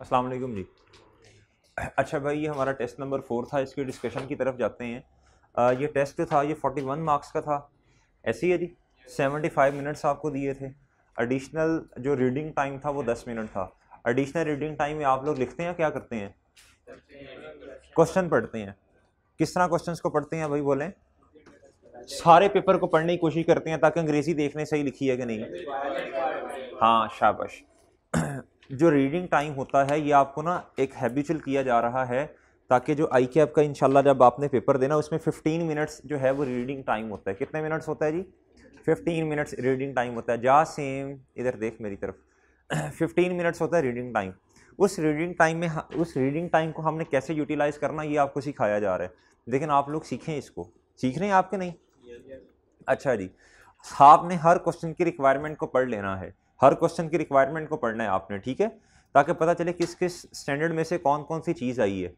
अस्सलाम वालेकुम जी। अच्छा भाई, ये हमारा टेस्ट नंबर 4 था, इसकी डिस्कशन की तरफ जाते हैं। ये टेस्ट था, ये 41 मार्क्स का था। ऐसे ही है जी। 75 मिनट्स आपको दिए थे। एडिशनल जो रीडिंग टाइम था वो 10 मिनट था। एडिशनल रीडिंग टाइम में आप लोग लिखते हैं, क्या करते हैं? क्वेश्चन पढ़ते हैं। किस तरह क्वेश्चंस को पढ़ते हैं भाई, बोलें? सारे पेपर को पढ़ने की कोशिश करते हैं ताकि अंग्रेजी देखने सही लिखी है कि नहीं। हाँ, शाबाश। जो रीडिंग टाइम होता है ये आपको ना एक हैबिचुअल किया जा रहा है, ताकि जो आई कैप का इंशाल्लाह जब आपने पेपर देना उसमें 15 मिनट्स जो है वो रीडिंग टाइम होता है। कितने मिनट्स होता है जी? 15 मिनट्स रीडिंग टाइम होता है। जा सेम, इधर देख मेरी तरफ। 15 मिनट्स होता है रीडिंग टाइम। उस रीडिंग टाइम में उस रीडिंग टाइम को हमने कैसे यूटिलाइज करना ये आपको सिखाया जा रहा है। लेकिन आप लोग सीखें, इसको सीख रहे हैं आपके नहीं? अच्छा जी। आपने हर क्वेश्चन की रिक्वायरमेंट को पढ़ लेना है। हर क्वेश्चन की रिक्वायरमेंट को पढ़ना है आपने, ठीक है, ताकि पता चले किस किस स्टैंडर्ड में से कौन कौन सी चीज़ आई है।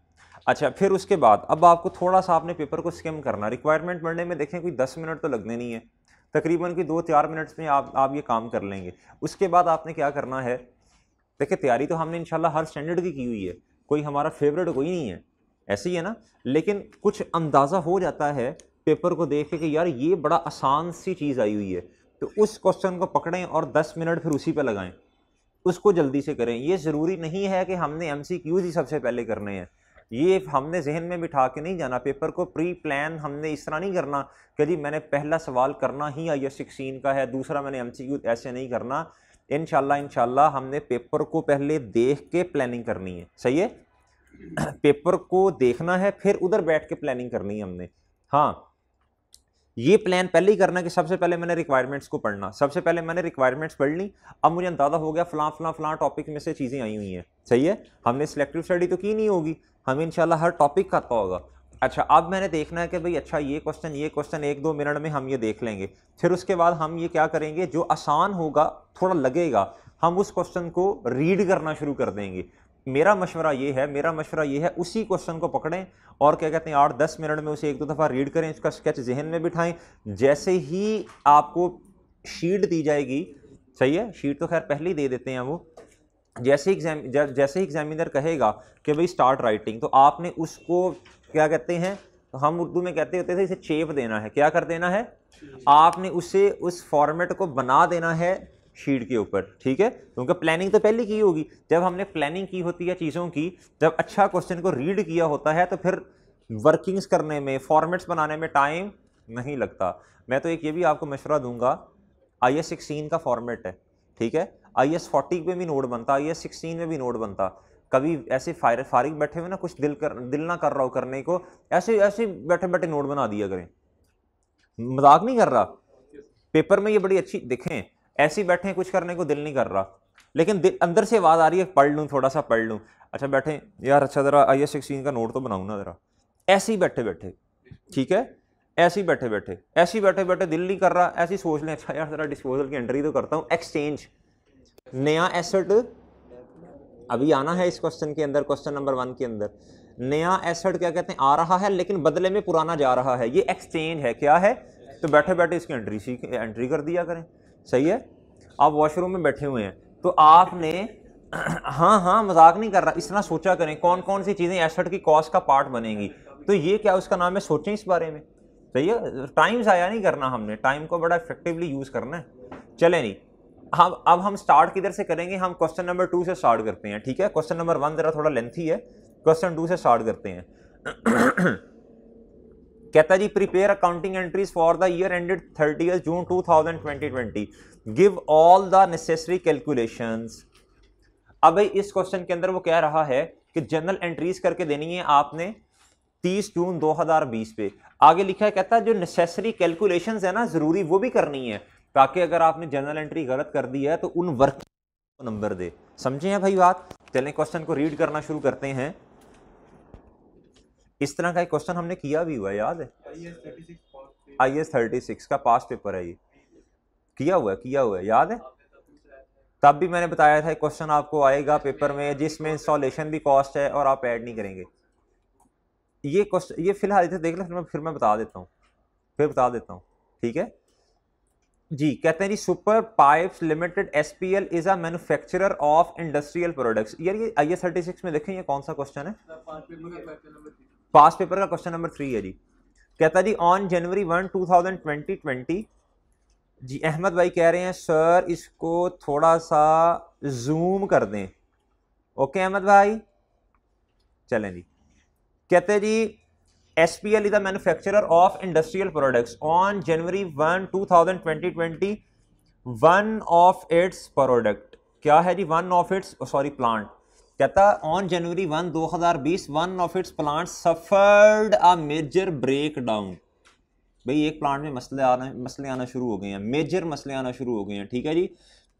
अच्छा, फिर उसके बाद अब आपको थोड़ा सा आपने पेपर को स्किम करना। रिक्वायरमेंट पढ़ने में देखें कोई 10 मिनट तो लगने नहीं है, तकरीबन कोई 2-4 मिनट्स में आप ये काम कर लेंगे। उसके बाद आपने क्या करना है? देखिए, तैयारी तो हमने इंशाल्लाह हर स्टैंडर्ड की हुई है, कोई हमारा फेवरेट कोई नहीं है, ऐसे ही है ना। लेकिन कुछ अंदाज़ा हो जाता है पेपर को देख के कि यार ये बड़ा आसान सी चीज़ आई हुई है, तो उस क्वेश्चन को पकड़ें और 10 मिनट फिर उसी पे लगाएं, उसको जल्दी से करें। ये ज़रूरी नहीं है कि हमने एमसीक्यूज ही सबसे पहले करने हैं। ये हमने जहन में बिठा के नहीं जाना, पेपर को प्री प्लान हमने इस तरह नहीं करना कि जी मैंने पहला सवाल करना ही IS-16 का है, दूसरा मैंने एमसीक्यू, ऐसे नहीं करना। इंशाल्लाह हमने पेपर को पहले देख के प्लानिंग करनी है, सही है। पेपर को देखना है, फिर उधर बैठ के प्लानिंग करनी है हमने। हाँ, ये प्लान पहले ही करना कि सबसे पहले मैंने रिक्वायरमेंट्स को पढ़ना। सबसे पहले मैंने रिक्वायरमेंट्स पढ़ ली, अब मुझे अंदाजा हो गया फलां फलां फलां टॉपिक में से चीज़ें आई हुई हैं, सही है। हमने सिलेक्टिव स्टडी तो की नहीं होगी, हमें इंशाल्लाह हर टॉपिक का आता होगा। अच्छा, अब मैंने देखना है कि भाई अच्छा ये क्वेश्चन 1-2 मिनट में हम ये देख लेंगे। फिर उसके बाद हम ये क्या करेंगे, जो आसान होगा, थोड़ा लगेगा, हम उस क्वेश्चन को रीड करना शुरू कर देंगे। मेरा मशवरा ये है उसी क्वेश्चन को पकड़ें और क्या कहते हैं 8-10 मिनट में उसे 1-2 दफ़ा रीड करें, इसका स्केच जहन में बिठाएं। जैसे ही आपको शीट दी जाएगी, सही है, शीट तो खैर पहले ही दे देते हैं वो, जैसे ही एग्जामिनर कहेगा कि भाई स्टार्ट राइटिंग, तो आपने उसको क्या कहते हैं, तो हम उर्दू में कहते होते थे इसे चेप देना है। क्या कर देना है? आपने उसे उस फॉर्मेट को बना देना है शीट के ऊपर, ठीक है, क्योंकि प्लानिंग तो पहले की होगी। जब हमने प्लानिंग की होती है चीज़ों की, जब अच्छा क्वेश्चन को रीड किया होता है, तो फिर वर्किंग्स करने में, फॉर्मेट्स बनाने में टाइम नहीं लगता। मैं तो एक ये भी आपको मशवरा दूंगा, IS-16 का फॉर्मेट है, ठीक है, IS-40 में भी नोट बनता, IS-16 में भी नोट बनता। कभी ऐसे फारिग बैठे हुए ना, कुछ दिल ना कर रहा हो करने को, ऐसे ऐसे बैठे बैठे नोट बना दिया करें। मजाक नहीं कर रहा। पेपर में ये बड़ी अच्छी देखें, ऐसे बैठे कुछ करने को दिल नहीं कर रहा, लेकिन अंदर से आवाज़ आ रही है पढ़ लूँ, थोड़ा सा पढ़ लूँ। अच्छा बैठे यार, अच्छा ज़रा IS-16 का नोट तो बनाऊँ ना ज़रा, ऐसे ही बैठे बैठे, ठीक है, ऐसे ही बैठे बैठे दिल नहीं कर रहा, ऐसे ही सोच लें अच्छा यार ज़रा डिस्पोजल की एंट्री तो करता हूँ। एक्सचेंज, नया एसेट अभी आना है इस क्वेश्चन के अंदर, क्वेश्चन नंबर 1 के अंदर नया एसेट क्या कहते हैं आ रहा है, लेकिन बदले में पुराना जा रहा है, ये एक्सचेंज है। क्या है? तो बैठे बैठे इसकी एंट्री कर दिया करें, सही है। आप वॉशरूम में बैठे हुए हैं तो आपने हाँ हाँ, मजाक नहीं कर रहा, इस तरह सोचा करें कौन कौन सी चीज़ें एसेट की कॉस्ट का पार्ट बनेंगी। तो ये क्या उसका नाम है, सोचें इस बारे में, सही है। टाइम ज़ाया नहीं करना, हमने टाइम को बड़ा इफेक्टिवली यूज़ करना है। चले नहीं, अब हम स्टार्ट किधर से करेंगे? हम क्वेश्चन नंबर 2 से स्टार्ट करते हैं, ठीक है। क्वेश्चन नंबर 1 जरा थोड़ा लेंथी है, क्वेश्चन 2 से स्टार्ट करते हैं। कहता जी prepare accounting entries for the year ended 30 June 2020, give all the necessary calculations. अब भाई इस क्वेश्चन के अंदर वो कह रहा है कि जनरल एंट्रीज करके देनी है आपने 30 जून 2020 पे। आगे लिखा है, कहता है जो नेसेसरी कैलकुलेशंस है ना, जरूरी वो भी करनी है, ताकि अगर आपने जनरल एंट्री गलत कर दी है तो उन वर्क नंबर दे। समझे हैं भाई बात? चलें क्वेश्चन को रीड करना शुरू करते हैं। इस तरह का एक क्वेश्चन हमने किया भी हुआ है, याद है? IS-36 का पास पेपर है, ये किया हुआ है, याद है? तब भी मैंने बताया था क्वेश्चन आपको आएगा पेपर में जिसमें इंस्टॉलेशन भी कॉस्ट है और आप ऐड नहीं करेंगे। ये क्वेश्चन, ये फिलहाल इधर देख लो, फिर मैं बता देता हूँ, ठीक है। जी कहते हैं जी super pipes limited SPL is a manufacturer of industrial products. यार ये IS 36 में देखें ये कौन सा क्वेश्चन है? पास पेपर का क्वेश्चन नंबर 3 है जी। कहता है जी ऑन जनवरी 1 2020 जी अहमद भाई कह रहे हैं सर इसको थोड़ा सा जूम कर दें। ओके अहमद भाई चलें जी। कहते हैं जी SPL is the manufacturer of industrial products on January 1 2020 one of its product क्या है जी one of its sorry plant कहता on January 1 2020 one of its plants suffered a major breakdown। भाई एक प्लांट में मसले आना शुरू हो गए हैं, मेजर मसले आना शुरू हो गए हैं, ठीक है जी।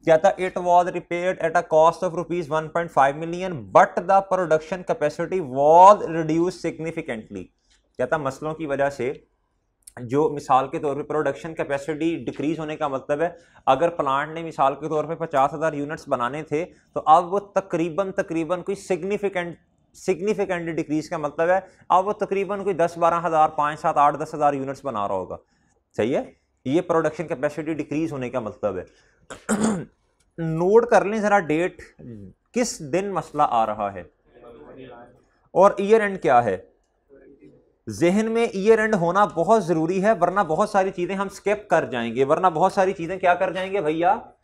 कहता it was repaired at a cost of ₹1.5 million but the production capacity was reduce significantly. कहता मसलों की वजह से जो मिसाल के तौर पे प्रोडक्शन कैपेसिटी डिक्रीज होने का मतलब है अगर प्लांट ने मिसाल के तौर पे 50,000 यूनिट्स बनाने थे तो अब वो तकरीबन कोई सिग्निफिकेंट डिक्रीज का मतलब है अब वो तकरीबन कोई 10-12 हज़ार 5-7-8-10 हज़ार यूनिट्स बना रहा होगा। सही है, ये प्रोडक्शन कैपेसिटी डिक्रीज होने का मतलब है। नोट कर लें जरा डेट किस दिन मसला आ रहा है और ईयर एंड क्या है। जहन में ईयर एंड होना बहुत जरूरी है वरना बहुत सारी चीजें हम स्किप कर जाएंगे, वरना बहुत सारी चीजें क्या कर जाएंगे भैया।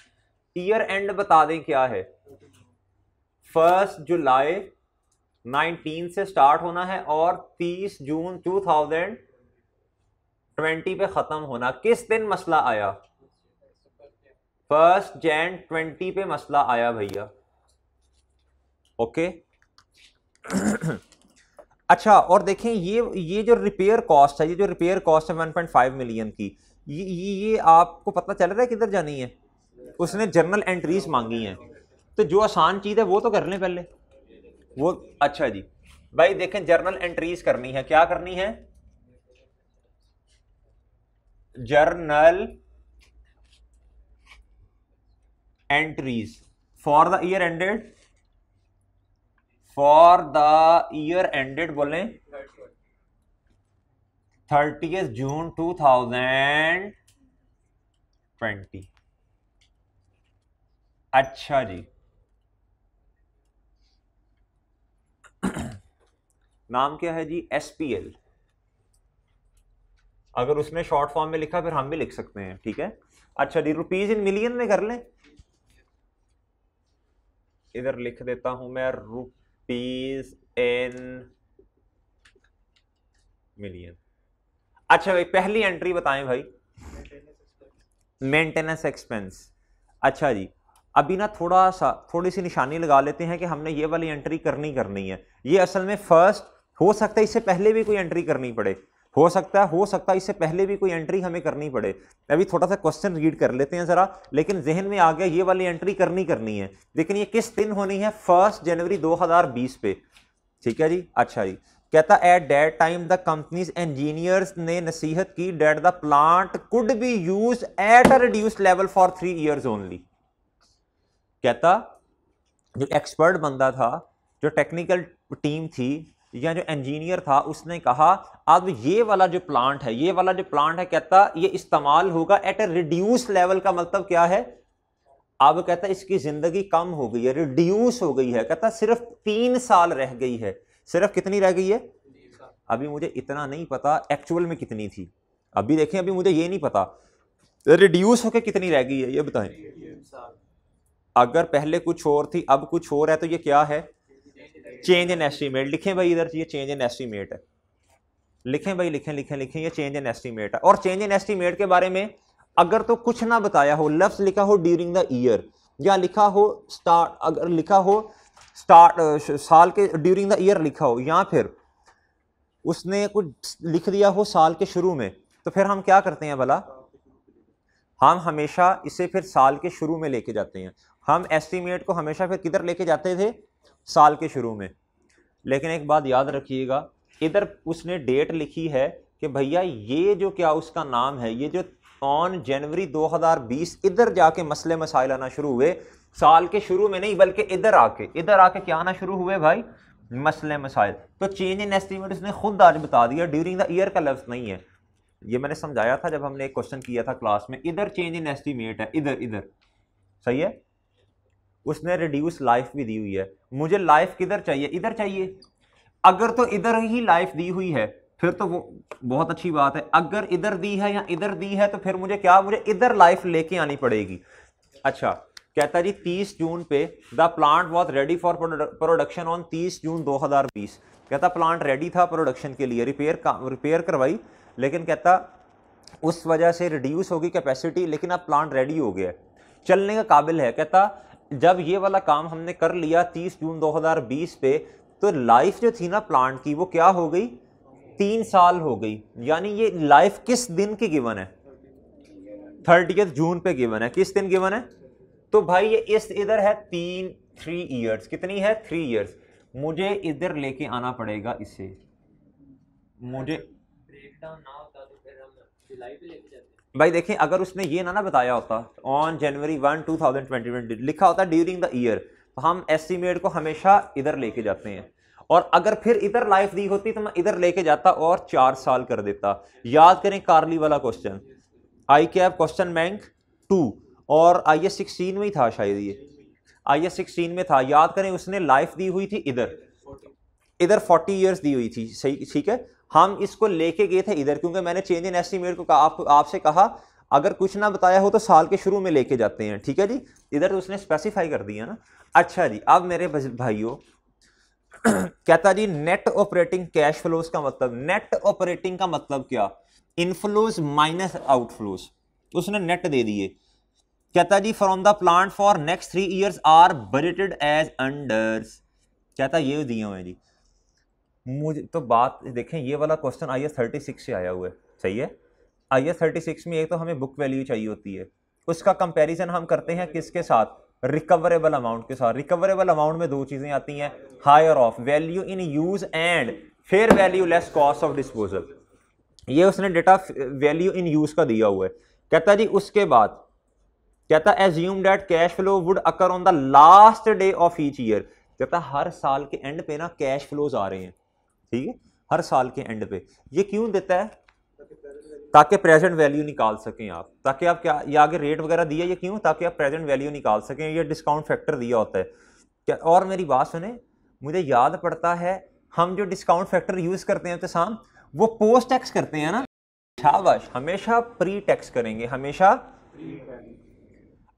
ईयर एंड बता दें क्या है। 1 जुलाई 19 से स्टार्ट होना है और 30 जून 2020 पे खत्म होना। किस दिन मसला आया? 1 जैन 20 पे मसला आया भैया। ओके अच्छा और देखें ये जो रिपेयर कॉस्ट है, ये जो रिपेयर कॉस्ट है 1.5 मिलियन की, ये आपको पता चल रहा है किधर जानी है? उसने जर्नल एंट्रीज मांगी हैं तो जो आसान चीज है वो तो कर लें पहले वो। अच्छा जी भाई देखें जर्नल एंट्रीज करनी है, क्या करनी है? Journal entries for the year ended बोलें 30 जून 2020। अच्छा जी नाम क्या है जी? SPL। अगर उसने शॉर्ट फॉर्म में लिखा फिर हम भी लिख सकते हैं, ठीक है। अच्छा जी रुपीज इन मिलियन में कर लें, इधर लिख देता हूं मैं रुपीज इन मिलियन। अच्छा भाई पहली एंट्री बताएं भाई, मेंटेनेंस एक्सपेंस। अच्छा जी अभी ना थोड़ी सी निशानी लगा लेते हैं कि हमने ये वाली एंट्री करनी है। ये असल में फर्स्ट हो सकता है इससे पहले भी कोई एंट्री करनी पड़े, हो सकता है इससे पहले भी कोई एंट्री हमें करनी पड़े। अभी थोड़ा सा क्वेश्चन रीड कर लेते हैं जरा, लेकिन जहन में आ गया ये वाली एंट्री करनी है। लेकिन ये किस दिन होनी है? 1 जनवरी 2020 पे, ठीक है जी। अच्छा जी कहता at that time the companies engineers ने नसीहत की that the plant could be used at a reduced level for 3 years only. कहता जो एक्सपर्ट बंदा था, जो टेक्निकल टीम थी या जो इंजीनियर था, उसने कहा अब ये वाला जो प्लांट है कहता ये इस्तेमाल होगा एट ए रिड्यूस लेवल। का मतलब क्या है? अब कहता इसकी जिंदगी कम हो गई है, रिड्यूस हो गई है। कहता सिर्फ 3 साल रह गई है। सिर्फ कितनी रह गई है? अभी मुझे इतना नहीं पता एक्चुअल में कितनी थी, अभी देखें अभी मुझे ये नहीं पता रिड्यूस होकर कितनी रह गई है, ये बताएं। अगर पहले कुछ और थी अब कुछ और है तो ये क्या है? Change in estimate. लिखें भाई इधर, ये चेंज इन एस्टीमेट है। लिखें भाई लिखें ये चेंज इन एस्टीमेट है। और चेंज इन एस्टीमेट के बारे में अगर तो कुछ ना बताया हो, लफ्ज लिखा हो ड्यूरिंग द ईयर या लिखा हो स्टार्ट, अगर लिखा हो स्टार्ट साल के ड्यूरिंग द ईयर लिखा हो, या फिर उसने कुछ लिख दिया हो साल के शुरू में, तो फिर हम क्या करते हैं भला? हम हमेशा इसे फिर साल के शुरू में लेके जाते हैं। हम एस्टीमेट को हमेशा फिर किधर लेके जाते थे? साल के शुरू में। लेकिन एक बात याद रखिएगा, इधर उसने डेट लिखी है कि भैया ये जो क्या उसका नाम है, ये जो ऑन जनवरी 2020 इधर जाके मसले मसाइल आना शुरू हुए, साल के शुरू में नहीं बल्कि इधर आके क्या आना शुरू हुए भाई? मसले मसाइल। तो चेंज इन एस्टीमेट उसने खुद आज बता दिया, ड्यूरिंग द ईयर का लफ्ज नहीं है। ये मैंने समझाया था जब हमने एक क्वेश्चन किया था क्लास में, इधर चेंज इन एस्टीमेट है, इधर इधर सही है, उसने रिड्यूस लाइफ भी दी हुई है, मुझे लाइफ किधर चाहिए, इधर चाहिए। अगर तो इधर ही लाइफ दी हुई है फिर तो वो बहुत अच्छी बात है, अगर इधर दी है या इधर दी है तो फिर मुझे क्या, मुझे इधर लाइफ लेके आनी पड़ेगी। अच्छा कहता जी 30 जून पे the plant was ready for production on 30 June 2020। कहता प्लांट रेडी था प्रोडक्शन के लिए, रिपेयर करवाई, लेकिन कहता उस वजह से रिड्यूस होगी कैपेसिटी, लेकिन अब प्लांट रेडी हो गया, चलने का काबिल है। कहता जब ये वाला काम हमने कर लिया 30 जून 2020 पे, तो लाइफ जो थी ना प्लांट की वो क्या हो गई, 3 साल हो गई। यानी ये लाइफ किस दिन की गिवन है, 30 जून पे गिवन है। किस दिन गिवन है, तो भाई ये इस इधर है 3 ईयर्स, कितनी है 3 ईयर्स, मुझे इधर लेके आना पड़ेगा इसे, मुझे ब्रेकडाउन ना होता तो फिर हम जुलाई पे लेके जाते। भाई देखें अगर उसने ये ना बताया होता ऑन जनवरी 1 2020 लिखा होता ड्यूरिंग द ईयर, तो हम एस्टीमेट को हमेशा इधर लेके जाते हैं, और अगर फिर इधर लाइफ दी होती तो मैं इधर लेके जाता और 4 साल कर देता। याद करें कार्ली वाला क्वेश्चन, आई कैप क्वेश्चन बैंक 2 और IS 16 में ही था शायद, ये IS 16 में था। याद करें उसने लाइफ दी हुई थी इधर 40 ईयर्स दी हुई थी, सही ठीक है। हम इसको लेके गए थे इधर, क्योंकि मैंने चेंज इन एस्टीमेट को आपसे कहा अगर कुछ ना बताया हो तो साल के शुरू में लेके जाते हैं, ठीक है जी। इधर तो उसने स्पेसिफाई कर दिया ना। अच्छा जी अब मेरे भाइयों कहता जी नेट ऑपरेटिंग कैश फ्लोज का मतलब, नेट ऑपरेटिंग का मतलब क्या, इनफ्लोज माइनस आउटफ्लोज, उसने नेट दे दिए। कहता जी from the plant for next 3 years are budgeted as unders, कहता ये दिए हुए जी। मुझे तो बात देखें, ये वाला क्वेश्चन IS 36 से आया हुआ है, सही है। IS 36 में एक तो हमें बुक वैल्यू चाहिए होती है, उसका कंपैरिजन हम करते हैं किसके साथ, रिकवरेबल अमाउंट के साथ। रिकवरेबल अमाउंट में 2 चीजें आती हैं, higher of value in use and fair value less cost of disposal. ये उसने डेटा वैल्यू इन यूज का दिया हुआ है। कहता जी उसके बाद कहता assume that cash flow would occur on the last day of each year. कहता हर साल के एंड पे ना कैश फ्लोज आ रहे हैं, ठीक है, हर साल के एंड पे। ये क्यों देता है, ताकि प्रेजेंट वैल्यू निकाल सकें आप, ताकि आप क्या, ये आगे रेट वगैरह दिया, ये क्यों, ताकि आप प्रेजेंट वैल्यू निकाल सकें, ये डिस्काउंट फैक्टर दिया होता है क्या। और मेरी बात सुने, मुझे याद पड़ता है हम जो डिस्काउंट फैक्टर यूज करते हैं इब्तिसाम, वो पोस्ट टैक्स करते हैं ना, शाबाश, हमेशा प्री टैक्स करेंगे, हमेशा।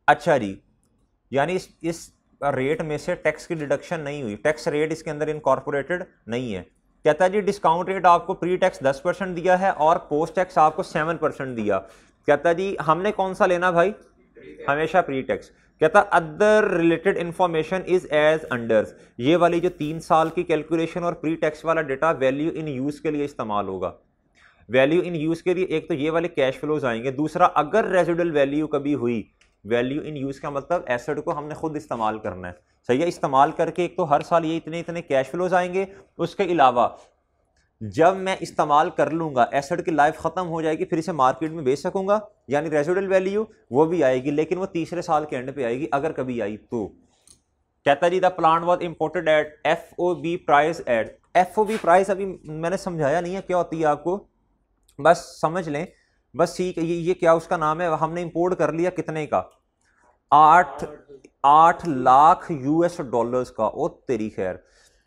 अच्छा जी, यानी इस रेट में से टैक्स की डिडक्शन नहीं हुई, टैक्स रेट इसके अंदर इनकॉर्पोरेटेड नहीं है। कहता है जी डिस्काउंट रेट आपको प्री टैक्स 10% दिया है और पोस्ट टैक्स आपको 7% दिया। कहता है जी हमने कौन सा लेना भाई, हमेशा प्री टैक्स। कहता other related information is as unders, ये वाली जो 3 साल की कैलकुलेशन और प्री टैक्स वाला डेटा वैल्यू इन यूज के लिए इस्तेमाल होगा। वैल्यू इन यूज के लिए एक तो ये वाले कैश फ्लोज आएंगे, दूसरा अगर रेजिडुअल वैल्यू कभी हुई, वैल्यू इन यूज का मतलब एसेट को हमने खुद इस्तेमाल करना है, सही है। इस्तेमाल करके एक तो हर साल ये इतने इतने कैश फ्लोज आएंगे, उसके अलावा जब मैं इस्तेमाल कर लूंगा एसेट की लाइफ खत्म हो जाएगी, फिर इसे मार्केट में बेच सकूंगा, यानी रेजिडुअल वैल्यू वो भी आएगी, लेकिन वो तीसरे साल के एंड पे आएगी अगर कभी आई तो। कहता जी the plant was imported at FOB price at, FOB price अभी मैंने समझाया नहीं है क्या होती है, आपको बस समझ लें, बस ठीक है। ये क्या उसका नाम है, हमने इंपोर्ट कर लिया कितने का, 8 लाख US का। ओ तेरी खैर,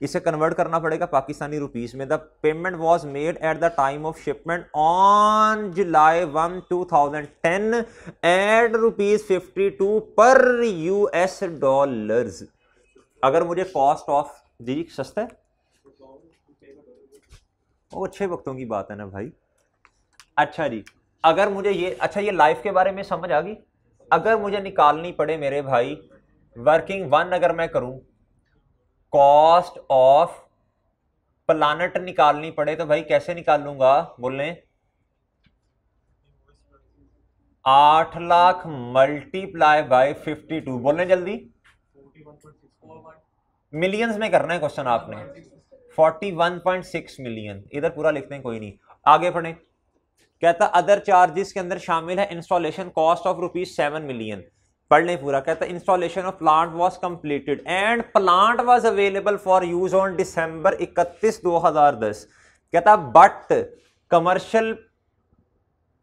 इसे कन्वर्ट करना पड़ेगा पाकिस्तानी रुपीस में। The payment was made at the time of shipment on July 1 2010 at ₹52 per US। अगर मुझे कॉस्ट ऑफ जी सस्ता है, वो अच्छे वक्तों की बात है ना भाई। अच्छा जी, अगर मुझे ये, अच्छा ये लाइफ के बारे में समझ आ गई। अगर मुझे निकालनी पड़े मेरे भाई वर्किंग वन, अगर मैं करूं कॉस्ट ऑफ प्लानट निकालनी पड़े, तो भाई कैसे निकाल लूंगा, बोलें 8 लाख मल्टीप्लाई बाय 52, बोलने जल्दी, मिलियंस में करना है क्वेश्चन आपने, 41.6 मिलियन, इधर पूरा लिखते हैं कोई नहीं, आगे पढ़ें। कहता अदर चार्जेस के अंदर शामिल है इंस्टॉलेशन कॉस्ट ऑफ ₹7 मिलियन, पढ़ लें पूरा। कहता installation of plant was completed and plant was available for use on December 31, 2010। कहता but commercial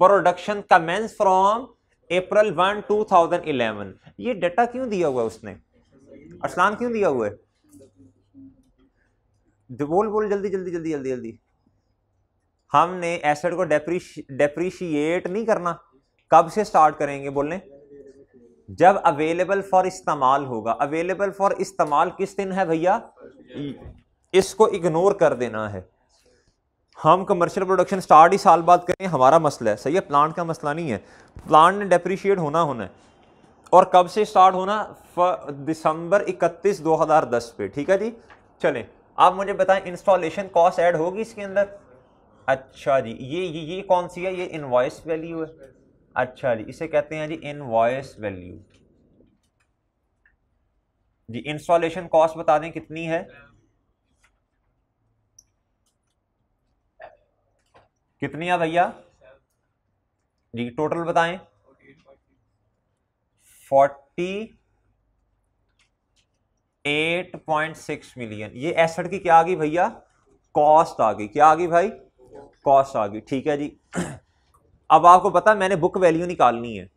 production commences from April 1 2011। ये डाटा क्यों दिया हुआ है उसने, अरसलान क्यों दिया हुआ है? बोल बोल जल्दी जल्दी जल्दी जल्दी जल्दी। हमने एसेट को डेप्रीशिएट नहीं करना, कब से स्टार्ट करेंगे बोलने? जब अवेलेबल फॉर इस्तेमाल होगा। अवेलेबल फॉर इस्तेमाल किस दिन है भैया? इसको इग्नोर कर देना है। हम कमर्शियल प्रोडक्शन स्टार्ट ही साल बाद करें, हमारा मसला है, सही है, प्लांट का मसला नहीं है। प्लांट ने डेप्रीशिएट होना है। और कब से स्टार्ट होना? दिसंबर 31 2010 पे, ठीक है जी। चलें, आप मुझे बताएं इंस्टॉलेशन कॉस्ट ऐड होगी इसके अंदर? अच्छा जी, ये कौन सी है? ये इनवॉइस वैल्यू है। अच्छा जी, इसे कहते हैं जी इनवॉइस वैल्यू। जी इंस्टॉलेशन कॉस्ट बता दें कितनी है? कितनी है भैया जी? टोटल बताएं। 48.6 मिलियन। ये एसेट की क्या आ गई भैया? कॉस्ट आ गई। क्या आ गई भाई? कॉस्ट आ गई, ठीक है जी। अब आपको पता है मैंने बुक वैल्यू निकालनी है।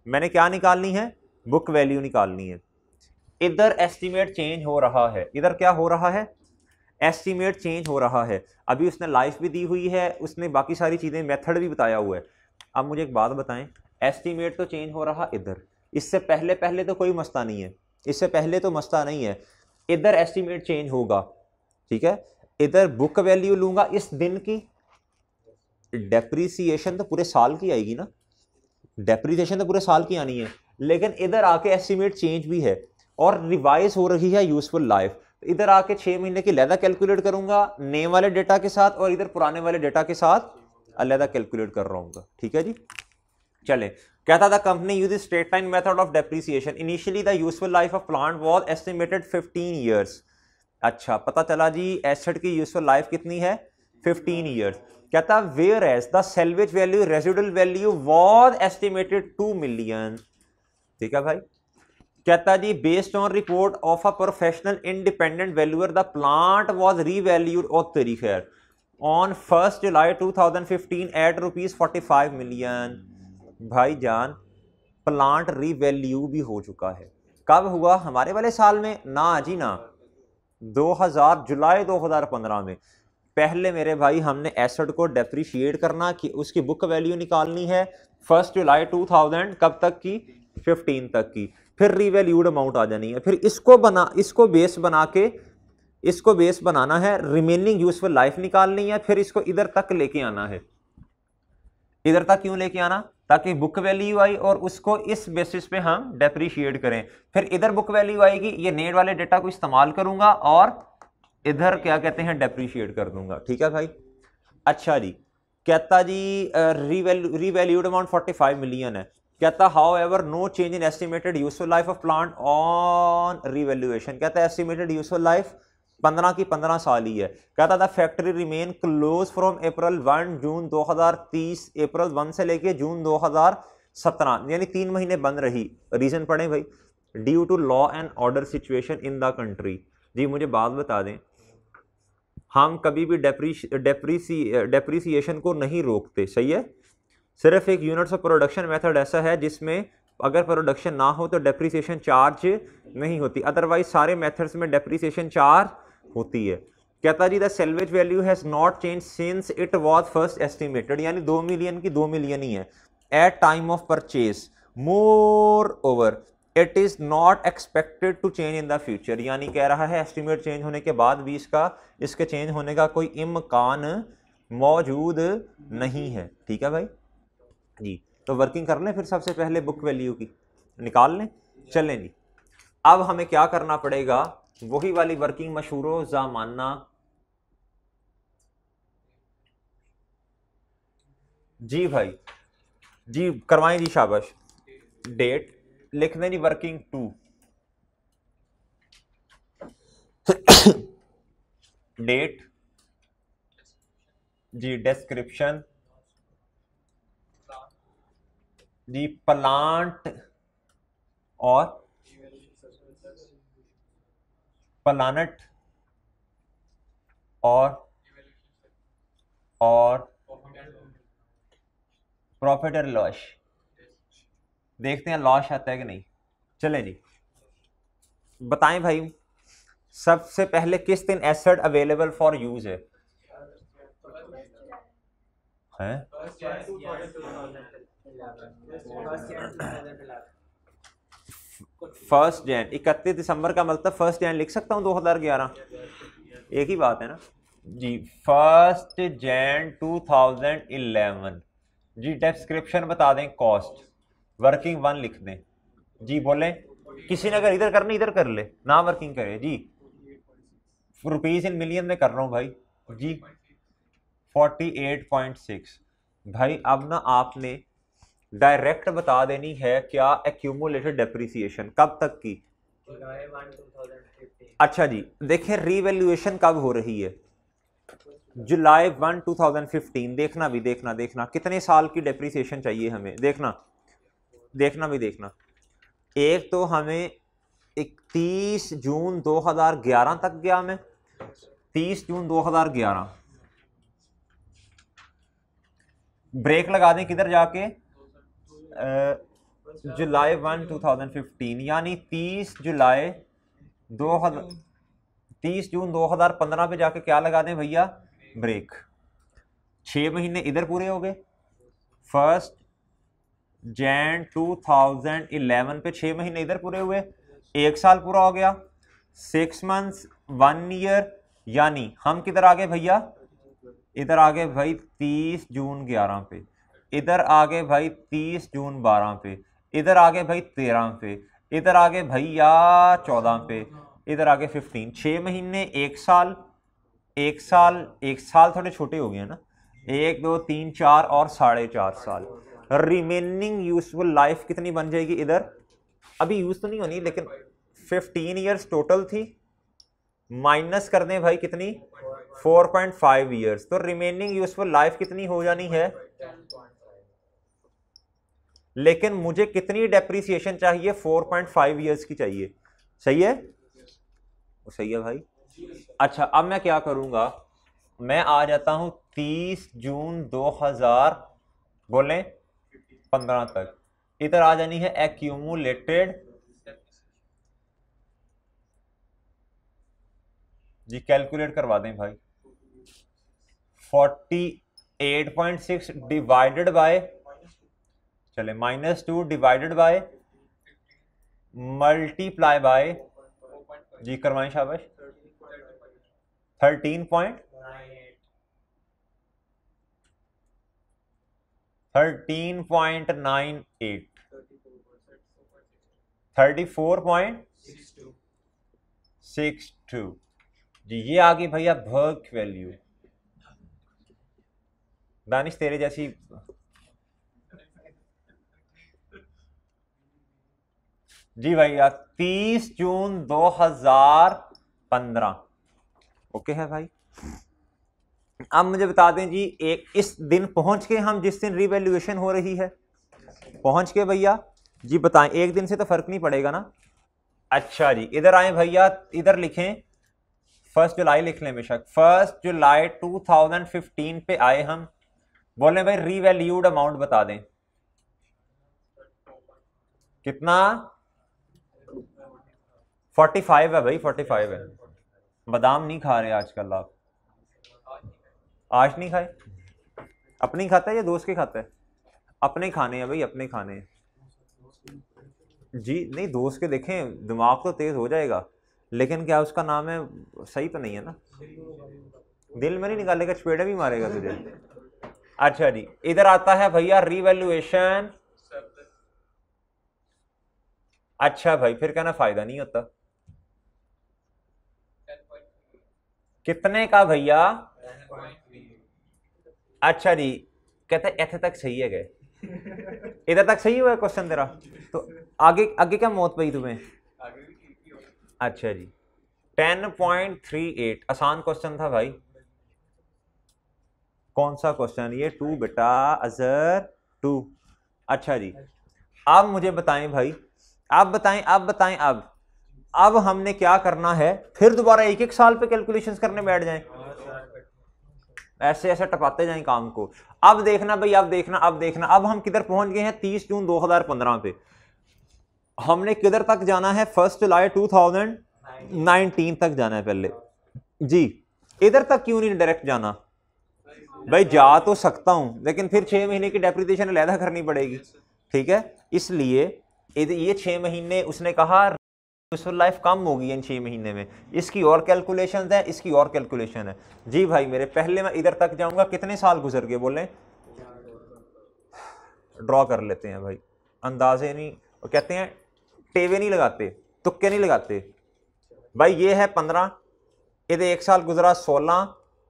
मैंने क्या निकालनी है? बुक वैल्यू निकालनी है। इधर एस्टीमेट चेंज हो रहा है, इधर क्या हो रहा है? एस्टीमेट चेंज हो रहा है। अभी उसने लाइफ भी दी हुई है, उसने बाकी सारी चीज़ें मेथड भी बताया हुआ है। अब मुझे एक बात बताएं, एस्टीमेट तो चेंज हो रहा इधर, इससे पहले पहले तो कोई मसला नहीं है, इससे पहले तो मसला नहीं है। इधर एस्टीमेट चेंज होगा, ठीक है। इधर बुक वैल्यू लूंगा इस दिन की, डेप्रीसिएशन तो पूरे साल की आएगी ना, डेप्रीसिएशन तो पूरे साल की आनी है। लेकिन इधर आके एस्टीमेट चेंज भी है और रिवाइज हो रही है यूजफुल लाइफ। इधर आके 6 महीने की अलहदा कैलकुलेट करूंगा नए वाले डेटा के साथ, और इधर पुराने वाले डेटा के साथ अलहदा कैलकुलेट कर रहा हूँ, ठीक है जी। चले, कहता था company use straight line method of depreciation. Initially the useful life of plant was estimated 15 years. अच्छा, पता चला जी एसेट की यूजफुल लाइफ कितनी है? 15 ईयर्स। कहता whereas the salvage value residual value was estimated 2 million. ठीक है भाई। कहता जी based on report of a professional independent valuer the plant was revalued और तरीक है ऑन 1 जुलाई 2015 एट ₹45 मिलियन। भाईजान प्लांट रीवैल्यू भी हो चुका है। कब हुआ? हमारे वाले साल में ना जी ना, 2000 जुलाई 2015 में। पहले मेरे भाई हमने एसेट को डेप्रीशिएट करना कि उसकी बुक वैल्यू निकालनी है 1 जुलाई 2000 कब तक की? 15 तक की। फिर रीवैल्यूड अमाउंट आ जानी है। फिर इसको बेस बनाना है, रिमेनिंग यूजफुल लाइफ निकालनी है, फिर इसको इधर तक लेके आना है। इधर तक क्यों लेके आना? ताकि बुक वैल्यू आई और उसको इस बेसिस पे हम डेप्रीशिएट करें। फिर इधर बुक वैल्यू आएगी, ये नेट वाले डेटा को इस्तेमाल करूंगा और इधर क्या कहते हैं डेप्रीशिएट कर दूंगा, ठीक है भाई। अच्छा जी, कहता जी रीवैल्यूड अमाउंट 45 मिलियन है। कहता however no change in estimated useful life of plant on revaluation. कहता है एस्टिमेटेड यूजफुल लाइफ 15 की 15 साल ही है। कहता था factory remain close from April 1 जून 2030, अप्रैल 1 से लेके जून 2017, यानी 3 महीने बंद रही। रीजन पढ़े भाई, due to law and order situation in the country. जी मुझे बात बता दें, हम कभी भी डेप्रीसिएशन को नहीं रोकते, सही है। सिर्फ एक यूनिट्स ऑफ प्रोडक्शन मेथड ऐसा है जिसमें अगर प्रोडक्शन ना हो तो डेप्रीसिएशन चार्ज नहीं होती, अदरवाइज सारे मेथड्स में डेप्रीसिएशन चार्ज होती है। कहता जी the salvage value has not change since it was first estimated, यानी 2 मिलियन की 2 मिलियन ही है at time of purchase. Moreover it is not expected to change in the future, यानी कह रहा है एस्टिमेट चेंज होने के बाद भी इसके चेंज होने का कोई इम्कान मौजूद नहीं है, ठीक है भाई जी। तो वर्किंग कर लें फिर, सबसे पहले बुक वैल्यू की निकाल लें। चलें जी, अब हमें क्या करना पड़ेगा? वही वाली वर्किंग मशहूरो ज़माना। जी भाई जी करवाएं जी, शाबाश। डेट लिख दें जी, वर्किंग 2। डेट जी, डिस्क्रिप्शन जी, प्लांट और प्लानट और प्रॉफिट और लॉस, देखते हैं लॉस आता है कि नहीं। चले जी, बताएं भाई सबसे पहले किस दिन एसेट अवेलेबल फॉर यूज है? फर्स्ट जैन, 31 दिसंबर का मतलब फर्स्ट जैन लिख सकता हूँ 2011, एक ही बात है ना जी। फर्स्ट जैन 2011 जी। डिस्क्रिप्शन बता दें, कॉस्ट वर्किंग वन लिख दें जी। बोले किसी ने अगर इधर करनी इधर कर ले, ना वर्किंग करे जी। रुपीज इन मिलियन में कर रहा हूँ भाई जी। 48.6 भाई। अब ना आपने डायरेक्ट बता देनी है क्या एक्यूमुलेटेड डेप्रिसिएशन कब तक की। अच्छा जी, देखें रीवैल्यूएशन कब हो रही है? जुलाई 1 2015। देखना भी देखना कितने साल की डेप्रिसिएशन चाहिए हमें, देखना। एक तो हमें 31 जून 2011 तक गया, मैं 30 जून 2011 ब्रेक लगा दें किधर जाके, जुलाई 1 2015 यानी 30 जून 2015 पे जाके क्या लगा दें भैया, ब्रेक। 6 महीने इधर पूरे हो गए। फर्स्ट जैन 2011 पे 6 महीने इधर पूरे हुए, 1 साल पूरा हो गया। 6 मंथ्स 1 ईयर, यानी हम किधर आ गए भैया, इधर आ गए भाई 30 जून 11 पे, इधर आ गए भाई 30 जून 12 पे, इधर आ गए भाई 13 पे, इधर आ गए भैया 14 पे, इधर आ गए 15। 6 महीने 1 साल, 1 साल थोड़े छोटे हो गए ना, 1 2 3 4 और 4.5 साल। रिमेनिंग यूजफुल लाइफ कितनी बन जाएगी इधर, अभी यूज तो नहीं होनी लेकिन 15 ईयर्स टोटल थी, माइनस कर दें भाई कितनी, 4.5 ईयर्स। तो रिमेनिंग यूजफुल लाइफ कितनी हो जानी है, लेकिन मुझे कितनी डेप्रिसिएशन चाहिए, 4.5 ईयर्स की चाहिए। सही है, सही है भाई। अच्छा, अब मैं क्या करूंगा, मैं आ जाता हूं 30 जून 2000 बोले 15 तक, इधर आ जानी है एक्यूमुलेटेड जी। कैलकुलेट करवा दें भाई, 48.6 डिवाइडेड बाय, चले -2 डिवाइडेड बाय मल्टीप्लाई बाय जी, करवाएं शाबाश, 13.98 34.62 जी। ये आ गई भैया वर्क वैल्यू। दानिश तेरे जैसी जी भैया, 30 जून 2015 ओके है भाई। अब मुझे बता दें जी, एक इस दिन पहुंच के हम जिस दिन रिवैल्यूएशन हो रही है, पहुंच के भैया जी बताएं, एक दिन से तो फर्क नहीं पड़ेगा ना। अच्छा जी, इधर आए भैया, इधर लिखें 1 जुलाई लिख लें बेशक। 1 जुलाई 2015 पे आए हम, बोले भाई रीवैल्यूड अमाउंट बता दें कितना, 45 है भाई, 45 है। बादाम नहीं खा रहे आजकल आप, आज नहीं खाए, अपने ही खाता है या दोस्त के खाता है? अपने खाने हैं भाई, अपने खाने हैं जी। नहीं दोस्त के देखें दिमाग तो तेज हो जाएगा, लेकिन क्या उसका नाम है, सही तो नहीं है ना, दिल में नहीं निकालेगा, चपेड़ा भी मारेगा तुझे। अच्छा जी, इधर आता है भैया रीवैल्यूएशन। अच्छा भाई, फिर कहना फायदा नहीं होता, कितने का भैया? अच्छा जी, कहते इतने तक सही है गए, इधर तक सही हुआ क्वेश्चन तेरा, तो आगे आगे क्या मौत पई तुम्हें? अच्छा जी, 10.38 आसान क्वेश्चन था भाई। कौन सा क्वेश्चन ये? 2 बेटा, अजहर 2। अच्छा जी, अब मुझे बताएं भाई, अब बताएं अब हमने क्या करना है, फिर दोबारा एक एक साल पे कैलकुलेशंस करने बैठ जाएं? ऐसे ऐसे टपाते जाएं काम को। अब देखना भाई, अब देखना, अब देखना, अब हम किधर पहुंच गए हैं 30 जून 2015 पे। हमने किधर तक जाना है, 1 जुलाई 2019 तक जाना है पहले जी। इधर तक क्यों नहीं डायरेक्ट जाना भाई, जा तो सकता हूं लेकिन फिर 6 महीने की डेप्रिसिएशन अलहदा करनी पड़ेगी, ठीक है। इसलिए ये 6 महीने उसने कहा यूजफुल लाइफ कम होगी इन 6 महीने में, इसकी और कैलकुलेशन है, इसकी और कैलकुलेशन है जी। भाई मेरे पहले मैं इधर तक जाऊंगा, कितने साल गुजर गए बोले, ड्रॉ कर लेते हैं भाई, अंदाजे नहीं, और कहते हैं टेवे नहीं लगाते, तुक्के नहीं लगाते भाई। ये है 15, इधर 1 साल गुजरा 16,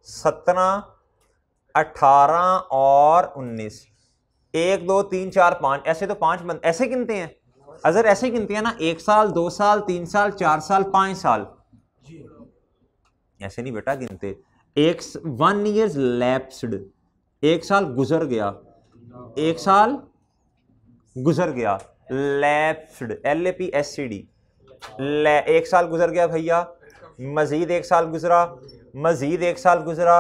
17, 18 और 19, 1 2 3 4 5, ऐसे तो 5 ऐसे गिनते हैं। अगर ऐसे गिनते हैं ना, 1 साल 2 साल 3 साल 4 साल 5 साल, ऐसे नहीं बेटा गिनते। 1 ईयर लैप्स्ड, 1 साल गुजर गया, 1 साल गुजर गया, लैप्स्ड, LAPSCD, 1 साल गुजर गया भैया, मजीद 1 साल गुजरा, मजीद 1 साल गुजरा,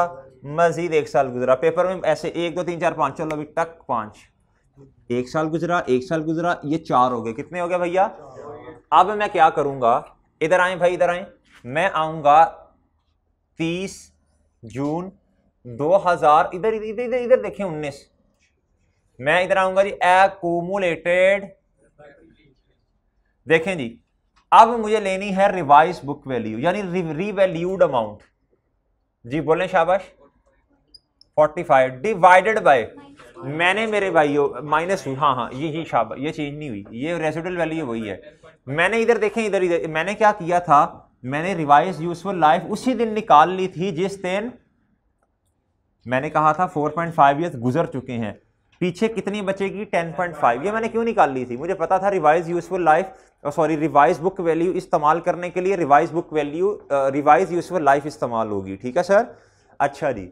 मजीद 1 साल गुजरा। पेपर में ऐसे 1 2 3 4 5, चलो अभी तक 5, 1 साल गुजरा, 1 साल गुजरा, ये 4 हो गए। कितने हो गए भैया? अब मैं क्या करूंगा, इधर आए भाई, इधर आए, मैं आऊंगा 30 जून 2000, इधर इधर इधर इधर देखें 19, मैं इधर आऊंगा जी, एक्यूमुलेटेड, देखें जी। अब मुझे लेनी है रिवाइज बुक वैल्यू, यानी रीवैल्यूड अमाउंट जी, बोलें शाबाश। 45 डिवाइडेड बाय, मैंने मेरे भाइयों माइनस, हाँ हाँ ये शाबाश, ये चेंज नहीं हुई, ये रेसिडुअल वैल्यू वही है। मैंने इधर देखें, इधर इधर मैंने क्या किया था, मैंने रिवाइज यूजफुल लाइफ उसी दिन निकाल ली थी जिस दिन मैंने कहा था 4.5 ईयर्स गुजर चुके हैं, पीछे कितनी बचेगी 10.5। ये मैंने क्यों निकाल ली थी, मुझे पता था revise useful life, sorry revise book value इस्तेमाल करने के लिए revise book value revise useful life इस्तेमाल होगी, ठीक है सर। अच्छा जी,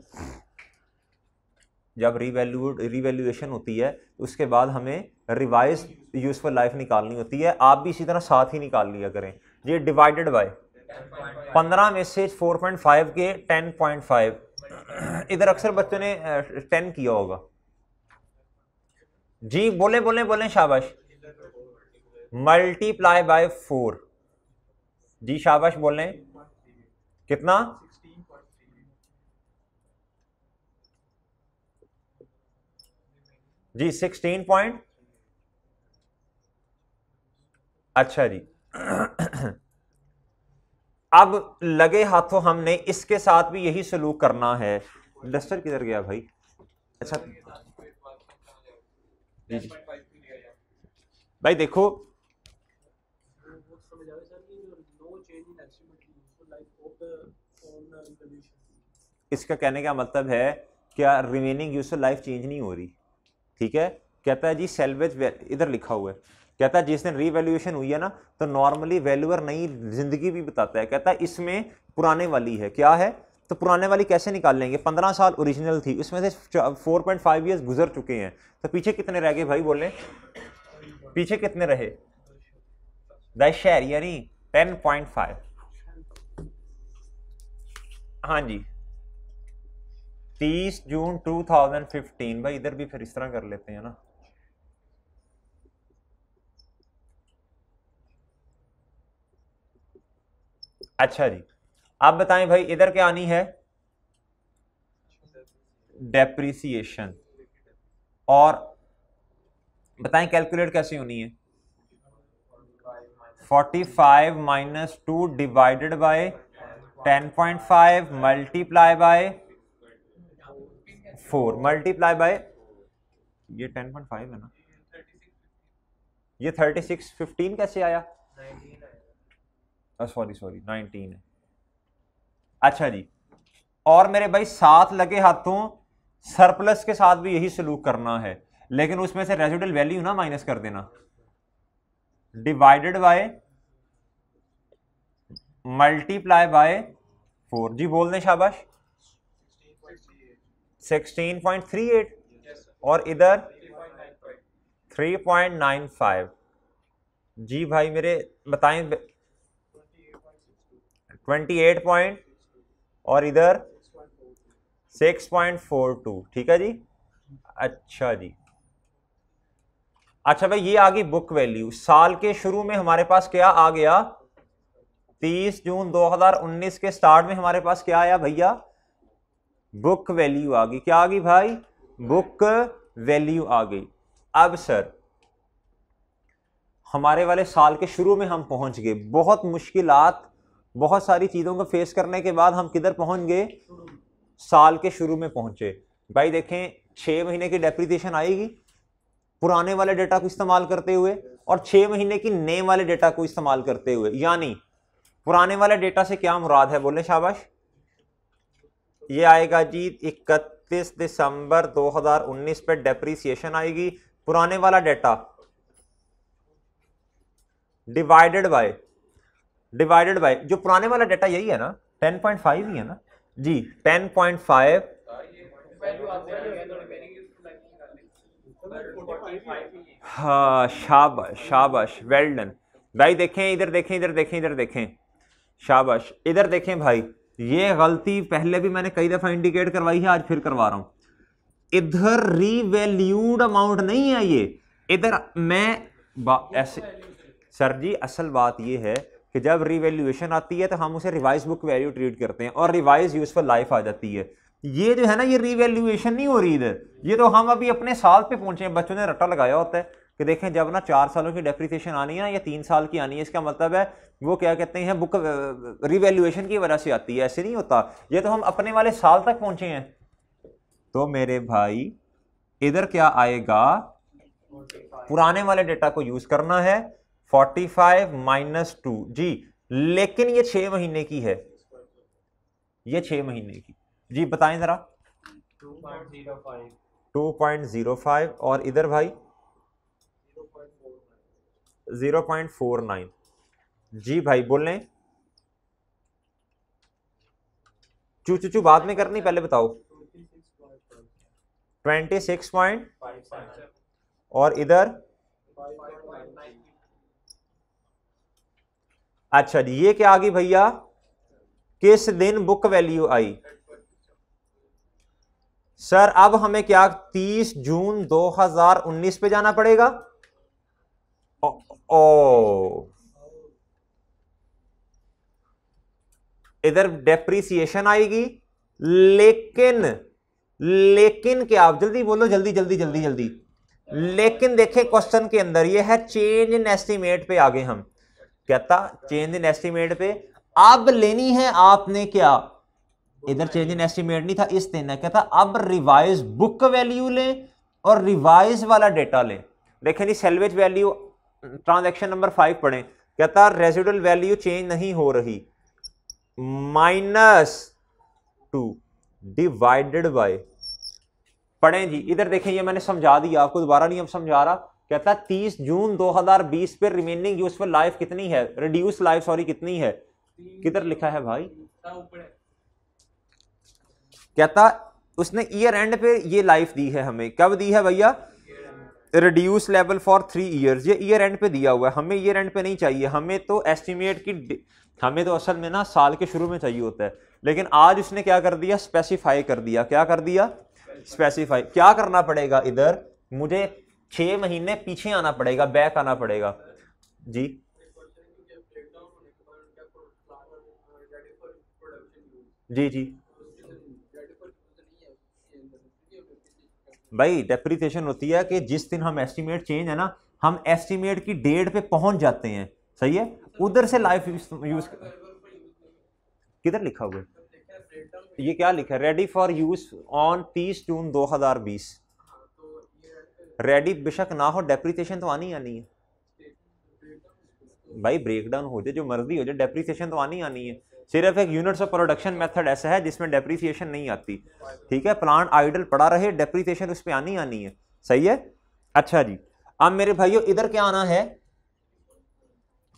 जब रिवैल्यूएशन होती है उसके बाद हमें रिवाइज यूजफुल लाइफ निकालनी होती है, आप भी इसी तरह साथ ही निकाल लिया करें। ये डिवाइडेड बाय 15 में से 4.5 के 10.5, इधर अक्सर बच्चों ने 10 किया होगा जी, बोले बोले बोले शाबाश, मल्टीप्लाई बाय 4 जी, शाबाश बोले, कितना जी, 16 पॉइंट, अच्छा जी। अब लगे हाथों हमने इसके साथ भी यही सलूक करना है। डस्टर किधर गया भाई? अच्छा जी, भाई देखो, इसका कहने का मतलब है क्या रिमेनिंग यूजफुल लाइफ चेंज नहीं हो रही, ठीक है। कहता है जी सेल्वेज, इधर लिखा हुआ है, कहता है जिस दिन रीवैल्यूएशन हुई है ना, तो नॉर्मली वैल्यूअर नई जिंदगी भी बताता है, कहता है इसमें पुराने वाली है, क्या है, तो पुराने वाली कैसे निकाल लेंगे, 15 साल ओरिजिनल थी, उसमें से 4.5 ईयर्स गुजर चुके हैं, तो पीछे कितने रह गए भाई, बोले पीछे कितने रहे, 10 यानी 10.5, हाँ जी 30 जून 2015। भाई इधर भी फिर इस तरह कर लेते हैं ना, अच्छा जी। आप बताएं भाई, इधर क्या आनी है, डेप्रिसिएशन, और बताएं कैलकुलेट कैसे होनी है, 45 minus 2 divided by 10.5 multiply by 4 multiply by, ये 10.5 है ना, ये 36, 15 कैसे आया, सॉरी 19 है, अच्छा जी। और मेरे भाई साथ लगे हाथों सरप्लस के साथ भी यही सलूक करना है, लेकिन उसमें से रेजिडुअल वैल्यू ना माइनस कर देना, डिवाइडेड बाय मल्टीप्लाई बाय 4 जी, बोल दें शाबाश, 16.38 और इधर 3.95 जी। भाई मेरे बताएं, 28 पॉइंट और इधर 6.42, ठीक है जी। अच्छा जी, अच्छा भाई ये आ गई बुक वैल्यू। साल के शुरू में हमारे पास क्या आ गया, 30 जून 2019 के स्टार्ट में हमारे पास क्या आया भैया, बुक वैल्यू आ गई। क्या आ गई भाई, बुक वैल्यू आ गई। अब सर हमारे वाले साल के शुरू में हम पहुंच गए, बहुत मुश्किलात, बहुत सारी चीजों को फेस करने के बाद हम किधर पहुंच गए, साल के शुरू में पहुंचे। भाई देखें 6 महीने की डेप्रिसिएशन आएगी पुराने वाले डेटा को इस्तेमाल करते हुए, और 6 महीने की नए वाले डेटा को इस्तेमाल करते हुए। यानी पुराने वाले डेटा से क्या मुराद है, बोले शाबाश। ये आएगा जी 31 दिसंबर 2019 पे डेप्रिसिएशन आएगी। पुराने वाला डेटा डिवाइडेड बाय जो पुराने वाला डेटा यही है ना, 10.5 ही है ना जी, 10.5। हाँ शाबाश शाबाश, वेल डन भाई। देखें इधर देखें, इधर देखें, इधर देखें, शाबाश। इधर देखें भाई, ये गलती पहले भी मैंने कई दफा इंडिकेट करवाई है, आज फिर करवा रहा हूं। इधर रीवैल्यूड अमाउंट नहीं है ये, इधर मैं ऐसे सर जी, असल बात ये है कि जब रिवैल्यूएशन आती है तो हम उसे रिवाइज बुक वैल्यू ट्रीट करते हैं और रिवाइज यूजफुल लाइफ आ जाती है। ये जो है ना, ये रिवैल्यूएशन नहीं हो रही इधर, ये तो हम अभी अपने साल पे पहुंचे हैं। बच्चों ने रट्टा लगाया होता है कि देखें जब ना 4 सालों की डेप्रिसिएशन आनी है ना, या 3 साल की आनी है, इसका मतलब है वो क्या कहते हैं, बुक रिवैल्यूएशन की वजह से आती है। ऐसे नहीं होता, ये तो हम अपने वाले साल तक पहुंचे हैं। तो मेरे भाई इधर क्या आएगा, पुराने वाले डेटा को यूज करना है, 45 माइनस 2 जी। लेकिन ये 6 महीने की है, ये 6 महीने की जी। बताएं जरा, 2.05 और इधर भाई 0.49 जी। भाई बोलें, चू चू चू बाद में करनी, पहले बताओ। 26 और इधर अच्छा जी। ये क्या आ गई भैया, किस दिन बुक वैल्यू आई सर? अब हमें क्या 30 जून 2019 पे जाना पड़ेगा। ओ इधर डेप्रिसिएशन आएगी, लेकिन क्या, आप जल्दी बोलो, जल्दी जल्दी जल्दी जल्दी। लेकिन देखें क्वेश्चन के अंदर ये है चेंज इन एस्टीमेट पे आगे हम कहता, चेंज इन एस्टीमेट पे अब लेनी है आपने क्या, इधर चेंज इन एस्टीमेट नहीं था, इस दिन है कहता अब रिवाइज बुक वैल्यू लें और रिवाइज वाला डेटा लें। देखें जी, सेल्वेज वैल्यू ट्रांजैक्शन नंबर 5 पढ़ें, कहता रेजिडुअल वैल्यू चेंज नहीं हो रही, -2 डिवाइडेड बाय, पढ़ें जी। इधर देखें, ये मैंने समझा दिया आपको, दोबारा नहीं अब समझा रहा। कहता 30 जून 2020 पे रिमेनिंग यूजफुल लाइफ कितनी है, रिड्यूस लाइफ सॉरी कितनी है, किधर लिखा है भाई? कहता उसने ईयर एंड पे ये लाइफ दी है हमें, कब दी है भैया? रिड्यूस लेवल फॉर 3 ईयर्स, ये ईयर एंड पे दिया हुआ है, हमें ईयर एंड पे नहीं चाहिए, हमें तो एस्टिमेट की, हमें तो असल में ना साल के शुरू में चाहिए होता है। लेकिन आज उसने क्या कर दिया, स्पेसिफाई कर दिया। क्या कर दिया? स्पेसिफाई। क्या करना पड़ेगा इधर, मुझे 6 महीने पीछे आना पड़ेगा, बैक आना पड़ेगा जी। जी जी भाई, डेप्रिसिएशन होती है कि जिस दिन हम एस्टिमेट चेंज है ना, हम एस्टिमेट की डेट पे पहुंच जाते हैं, सही है, उधर से लाइफ यूज किधर लिखा हुआ है, ये क्या लिखा है, ready for use on 30 June 2020। Ready बेशक ना हो, डेप्रिसिएशन तो आनी है भाई, ब्रेकडाउन हो जाए जो मर्जी हो जाए, डेप्रिसिएशन तो आनी है। सिर्फ एक यूनिट्स ऑफ प्रोडक्शन मेथड ऐसा है जिसमें डेप्रिसिएशन नहीं आती, ठीक है। प्लांट आइडल पड़ा रहे, डेप्रिसिएशन उस पर आनी है, सही है। अच्छा जी, अब मेरे भाइयों इधर क्या आना है,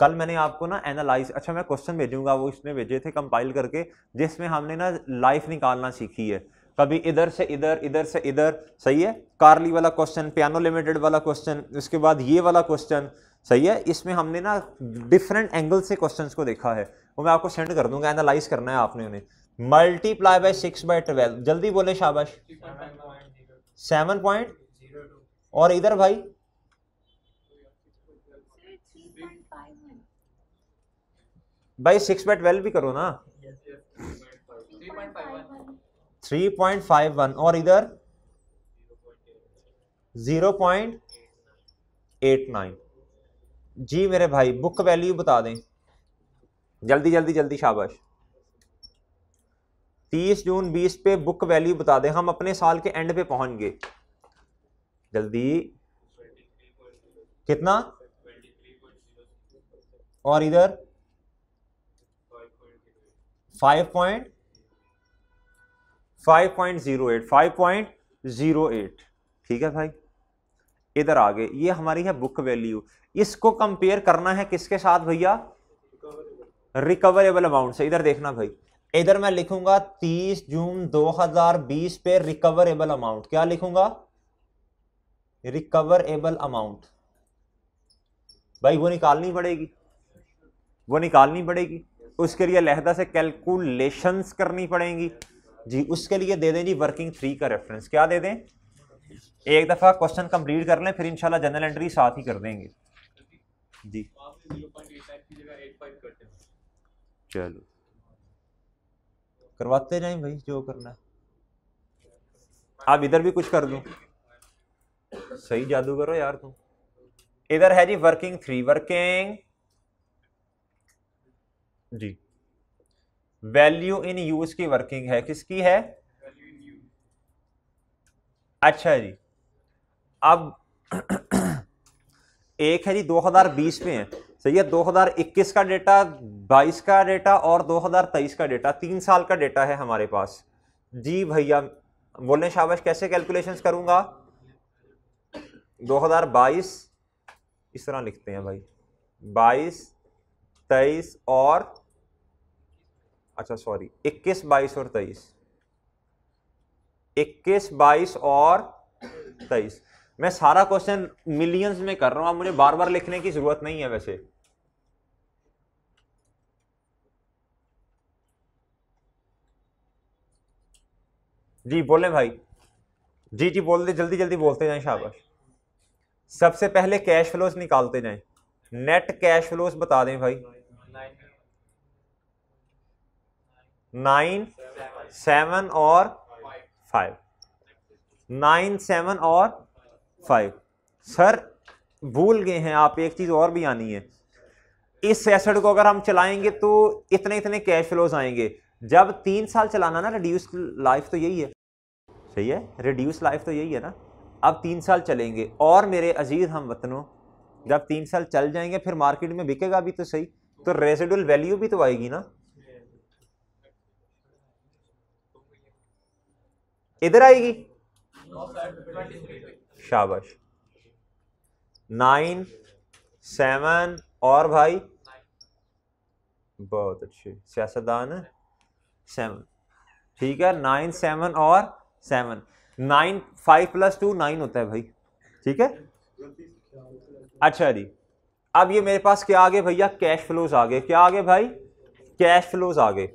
कल मैंने आपको ना एनालाइज, अच्छा मैं क्वेश्चन भेजूंगा, वो इसने भेजे थे कंपाइल करके, जिसमें हमने ना लाइफ निकालना सीखी है, कभी इधर से इधर, इधर से इधर, सही है। कार्ली वाला क्वेश्चन, पियानो लिमिटेड वाला क्वेश्चन, उसके बाद ये वाला क्वेश्चन, सही है। इसमें हमने ना डिफरेंट एंगल से क्वेश्चंस को देखा है, वो मैं आपको सेंड कर दूंगा, एनालाइज करना है आपने उन्हें, मल्टीप्लाई बाय 6/12, जल्दी बोले शाबाश। 7 और इधर भाई 6/12 भी करो ना। 3.51 और इधर 0.89। जी मेरे भाई बुक वैल्यू बता दें जल्दी जल्दी जल्दी, शाबाश। 30 जून 20 पे बुक वैल्यू बता दें, हम अपने साल के एंड पे पहुंच गए जल्दी। कितना और इधर 5.08 ठीक है भाई। इधर आ गए, ये हमारी है बुक वैल्यू। इसको कंपेयर करना है किसके साथ भैया? रिकवरेबल अमाउंट से। इधर देखना भाई, इधर मैं लिखूंगा 30 जून 2020 पे रिकवरेबल अमाउंट। क्या लिखूंगा? Recoverable amount. भाई वो निकालनी पड़ेगी, वो निकालनी पड़ेगी। उसके लिए अलहदा से कैलकुलेशंस करनी पड़ेंगी जी। उसके लिए दे दें जी वर्किंग 3 का रेफरेंस। क्या दे दें? एक दफा क्वेश्चन कंप्लीट कर लें, फिर इंशाल्लाह जनरल एंट्री साथ ही कर देंगे जी। चलो करवाते जाएं भाई जो करना है। अब इधर भी कुछ कर दूं, सही जादू करो यार तुम। इधर है जी वर्किंग 3, वर्किंग जी वैल्यू इन यूज की वर्किंग है। किसकी है? अच्छा जी, अब एक है जी 2020 में है, सही है। 2021 का डेटा, 22 का डेटा और 2023 का डेटा, 3 साल का डेटा है हमारे पास जी। भैया बोलने शाबाश। कैसे कैलकुलेशंस करूंगा? 2022 इस तरह लिखते हैं भाई, 22, 23 और अच्छा सॉरी 21, 22 और 23, 21, 22 और 23। मैं सारा क्वेश्चन मिलियंस में कर रहा हूं, मुझे बार बार लिखने की जरूरत नहीं है वैसे। जी बोले भाई। जी जी बोल दे, जल्दी जल्दी बोलते जाएं, शाबाश। सबसे पहले कैश फ्लोज निकालते जाएं। नेट कैश फ्लोज बता दें भाई। 9, 7 और 5। 9, 7 और 5। सर भूल गए हैं आप, एक चीज और भी आनी है। इस एसेट को अगर हम चलाएंगे तो इतने इतने कैश फ्लोज आएंगे। जब 3 साल चलाना ना, रिड्यूस लाइफ तो यही है, सही है। रिड्यूस लाइफ तो यही है ना। अब 3 साल चलेंगे और मेरे अजीज हम वतनों, जब 3 साल चल जाएंगे फिर मार्केट में बिकेगा भी तो सही, तो रेसिडुअल वैल्यू भी तो आएगी ना। इधर आएगी, शाबाश। 9, 7 और भाई बहुत अच्छे सियासतदान 7, ठीक है। 9, 7 और 7। 9, 5 + 2 9 होता है भाई, ठीक है। अच्छा जी, अब ये मेरे पास क्या आ गए भैया? कैश फ्लोज आ गए। क्या आ गए भाई? कैश फ्लोज आ गए।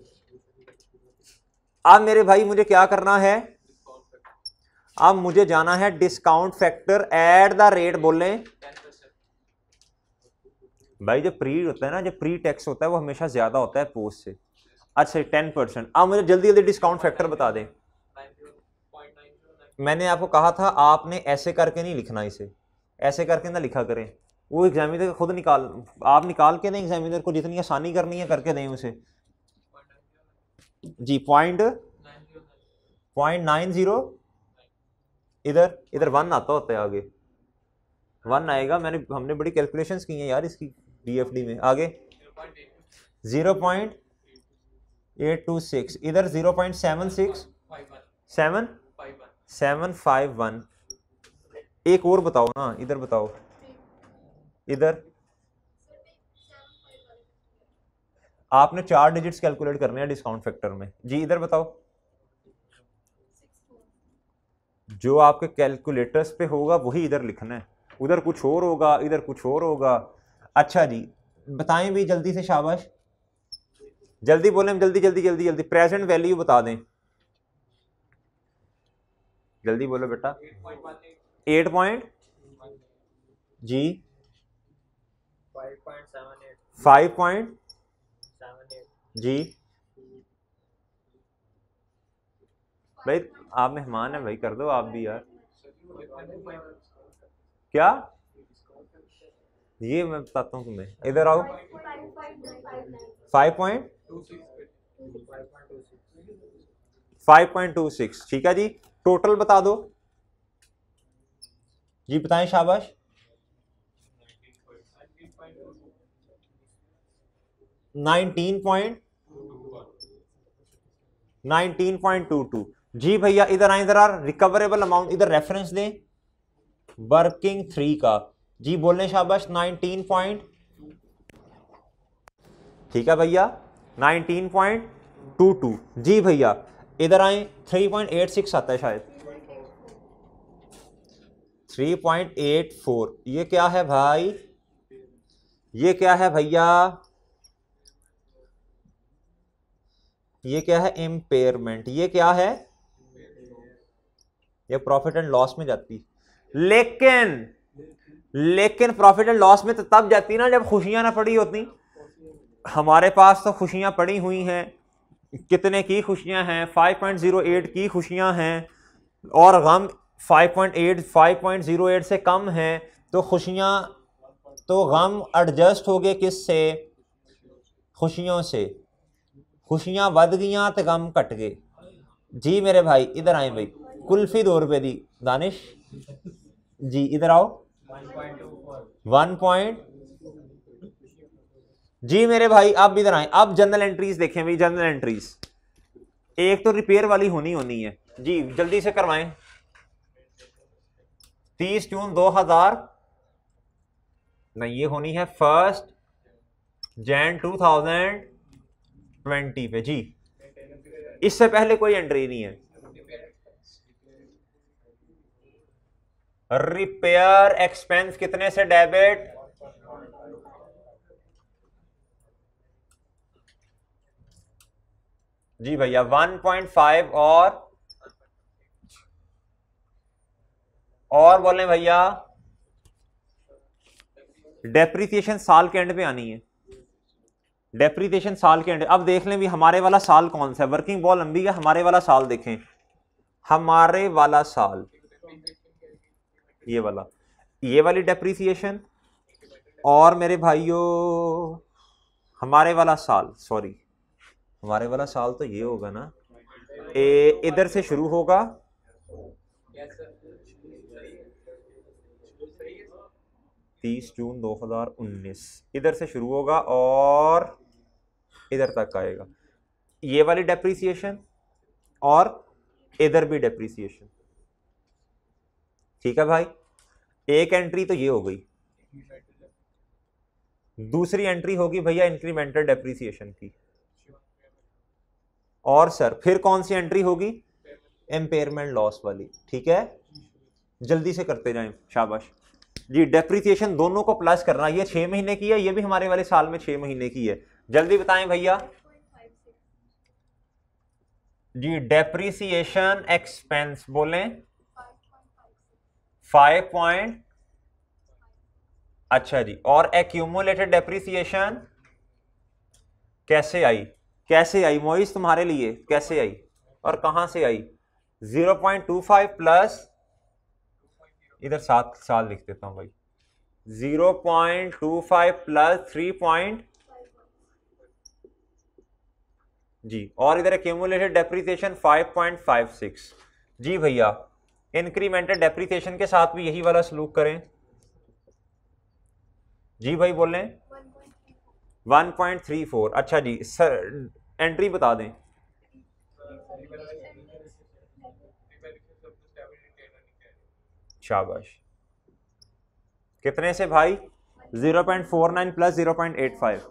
अब मेरे भाई मुझे क्या करना है? अब मुझे जाना है discount factor at the rate, बोले भाई जो प्री होता है ना, जो प्री टैक्स होता है वो हमेशा ज्यादा होता है पोस्ट से। अच्छा 10%। अब मुझे जल्दी जल्दी डिस्काउंट फैक्टर बता दें। मैंने आपको कहा था आपने ऐसे करके नहीं लिखना, इसे ऐसे करके ना लिखा करें। वो एग्जामिनर खुद निकाल, आप निकाल के दें एग्जामिनर को, जितनी आसानी करनी है करके दें उसे जी। 0.90। इधर इधर 1 आता होता है, आगे 1 आएगा। हमने बड़ी कैलकुलेशंस की हैं यार इसकी डीएफडी में। आगे 0.826, इधर 0.76, 751। एक और बताओ ना, इधर बताओ। इधर आपने 4 डिजिट्स कैलकुलेट करने हैं डिस्काउंट फैक्टर में जी। इधर बताओ, जो आपके कैलकुलेटर्स पे होगा वही इधर लिखना है, उधर कुछ और होगा, इधर कुछ और होगा। अच्छा जी बताएं भी जल्दी से, शाबाश। जल्दी बोलें, जल्दी जल्दी जल्दी जल्दी, प्रेजेंट वैल्यू बता दें, जल्दी बोलो बेटा। 8 पॉइंट जी 5.78 जी। भाई आप मेहमान है भाई, कर दो आप भी यार। क्या ये मैं बताता हूँ तुम्हें, इधर आओ। 5.26 ठीक है जी। टोटल बता दो जी, बताएं शाबाश। 19.22 जी भैया। इधर आए जरा, रिकवरेबल अमाउंट इधर रेफरेंस दें वर्किंग 3 का जी, बोलने शाबाश। 19 पॉइंट, ठीक है भैया, 19.22 जी भैया। इधर आए, 3.86 आता है शायद, 3.84। ये क्या है भाई, ये क्या है भैया, ये क्या है, इम्पेयरमेंट। ये क्या है, ये प्रॉफिट एंड लॉस में जाती, लेकिन प्रॉफिट एंड लॉस में तो तब जाती ना जब खुशियां ना पड़ी होती। हमारे पास तो खुशियां पड़ी हुई हैं। कितने की खुशियां हैं, 5.08 की खुशियां हैं, और गम 5.08 से कम है। तो खुशियां, तो गम एडजस्ट हो गए किससे, खुशियों से। खुशियां बढ़ गईयां तो गम कट गए जी मेरे भाई। इधर आए भाई, कुल्फी 2 रुपए दी दानिश जी, इधर आओ। 1 पॉइंट जी मेरे भाई। अब इधर आए, अब जनरल एंट्रीज देखें भाई। जनरल एंट्रीज एक तो रिपेयर वाली होनी है जी, जल्दी से करवाएं। 30 जून 2000 नहीं, ये होनी है 1 जैन 2020 पे जी। इससे पहले कोई एंट्री नहीं है। रिपेयर एक्सपेंस कितने से डेबिट, जी भैया 1.5। और बोले भैया, डेप्रीसिएशन साल के एंड पे आनी है। डेप्रीसिएशन साल के एंड। अब देख लें भी हमारे वाला साल कौन सा है, वर्किंग बॉल लंबी है, हमारे वाला साल देखें। हमारे वाला साल ये वाला, ये वाली डेप्रीसिएशन, और मेरे भाइयों हमारे वाला साल, सॉरी हमारे वाला साल तो ये होगा ना, इधर से शुरू होगा 30 जून 2019, इधर से शुरू होगा और इधर तक आएगा। ये वाली डेप्रीसिएशन और इधर भी डेप्रीसिएशन, ठीक है भाई। एक एंट्री तो ये हो गई। दूसरी एंट्री होगी भैया इंक्रीमेंटल डेप्रीसिएशन की। और सर फिर कौन सी एंट्री होगी, एम्पेयरमेंट लॉस वाली, ठीक है। जल्दी से करते जाएं, शाबाश जी। डेप्रीसिएशन दोनों को प्लस करना, ये 6 महीने की है, ये भी हमारे वाले साल में 6 महीने की है। जल्दी बताएं भैया जी। डेप्रीसिएशन एक्सपेंस बोलें 5 अच्छा जी। और एक्यूमुलेटेड डेप्रीसिएशन कैसे आई, कैसे आई मोइस तुम्हारे लिए, कैसे आई और कहां से आई। 0.25 प्लस, इधर 7 साल लिख देता हूं भाई, 0.25 प्लस 3 जी, और इधर एक्यूमुलेटेड डेप्रीसिएशन 5.56 जी भैया। इंक्रीमेंटेड डेप्रीसिएशन के साथ भी यही वाला सलूक करें जी भाई, बोलें 1.34। अच्छा जी सर, एंट्री बता दें। शाबाश, कितने से भाई, 0.49 प्लस 0.85।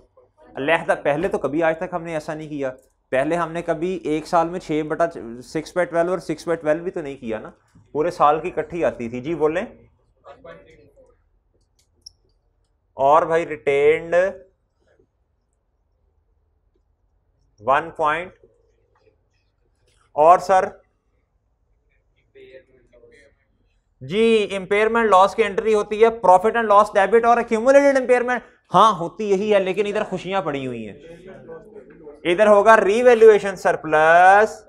अलहदा पहले तो कभी आज तक हमने ऐसा नहीं किया। पहले हमने कभी एक साल में 6/12 और 6/12 भी तो नहीं किया ना, पूरे साल की इकट्ठी आती थी जी। बोलें और भाई रिटेन्ड 1 पॉइंट। और सर जी इंपेयरमेंट लॉस की एंट्री होती है, प्रॉफिट एंड लॉस डेबिट और एक्यूमुलेटेड इंपेयरमेंट, हाँ होती यही है, लेकिन इधर खुशियां पड़ी हुई हैं। इधर होगा रीवैल्यूएशन सरप्लस,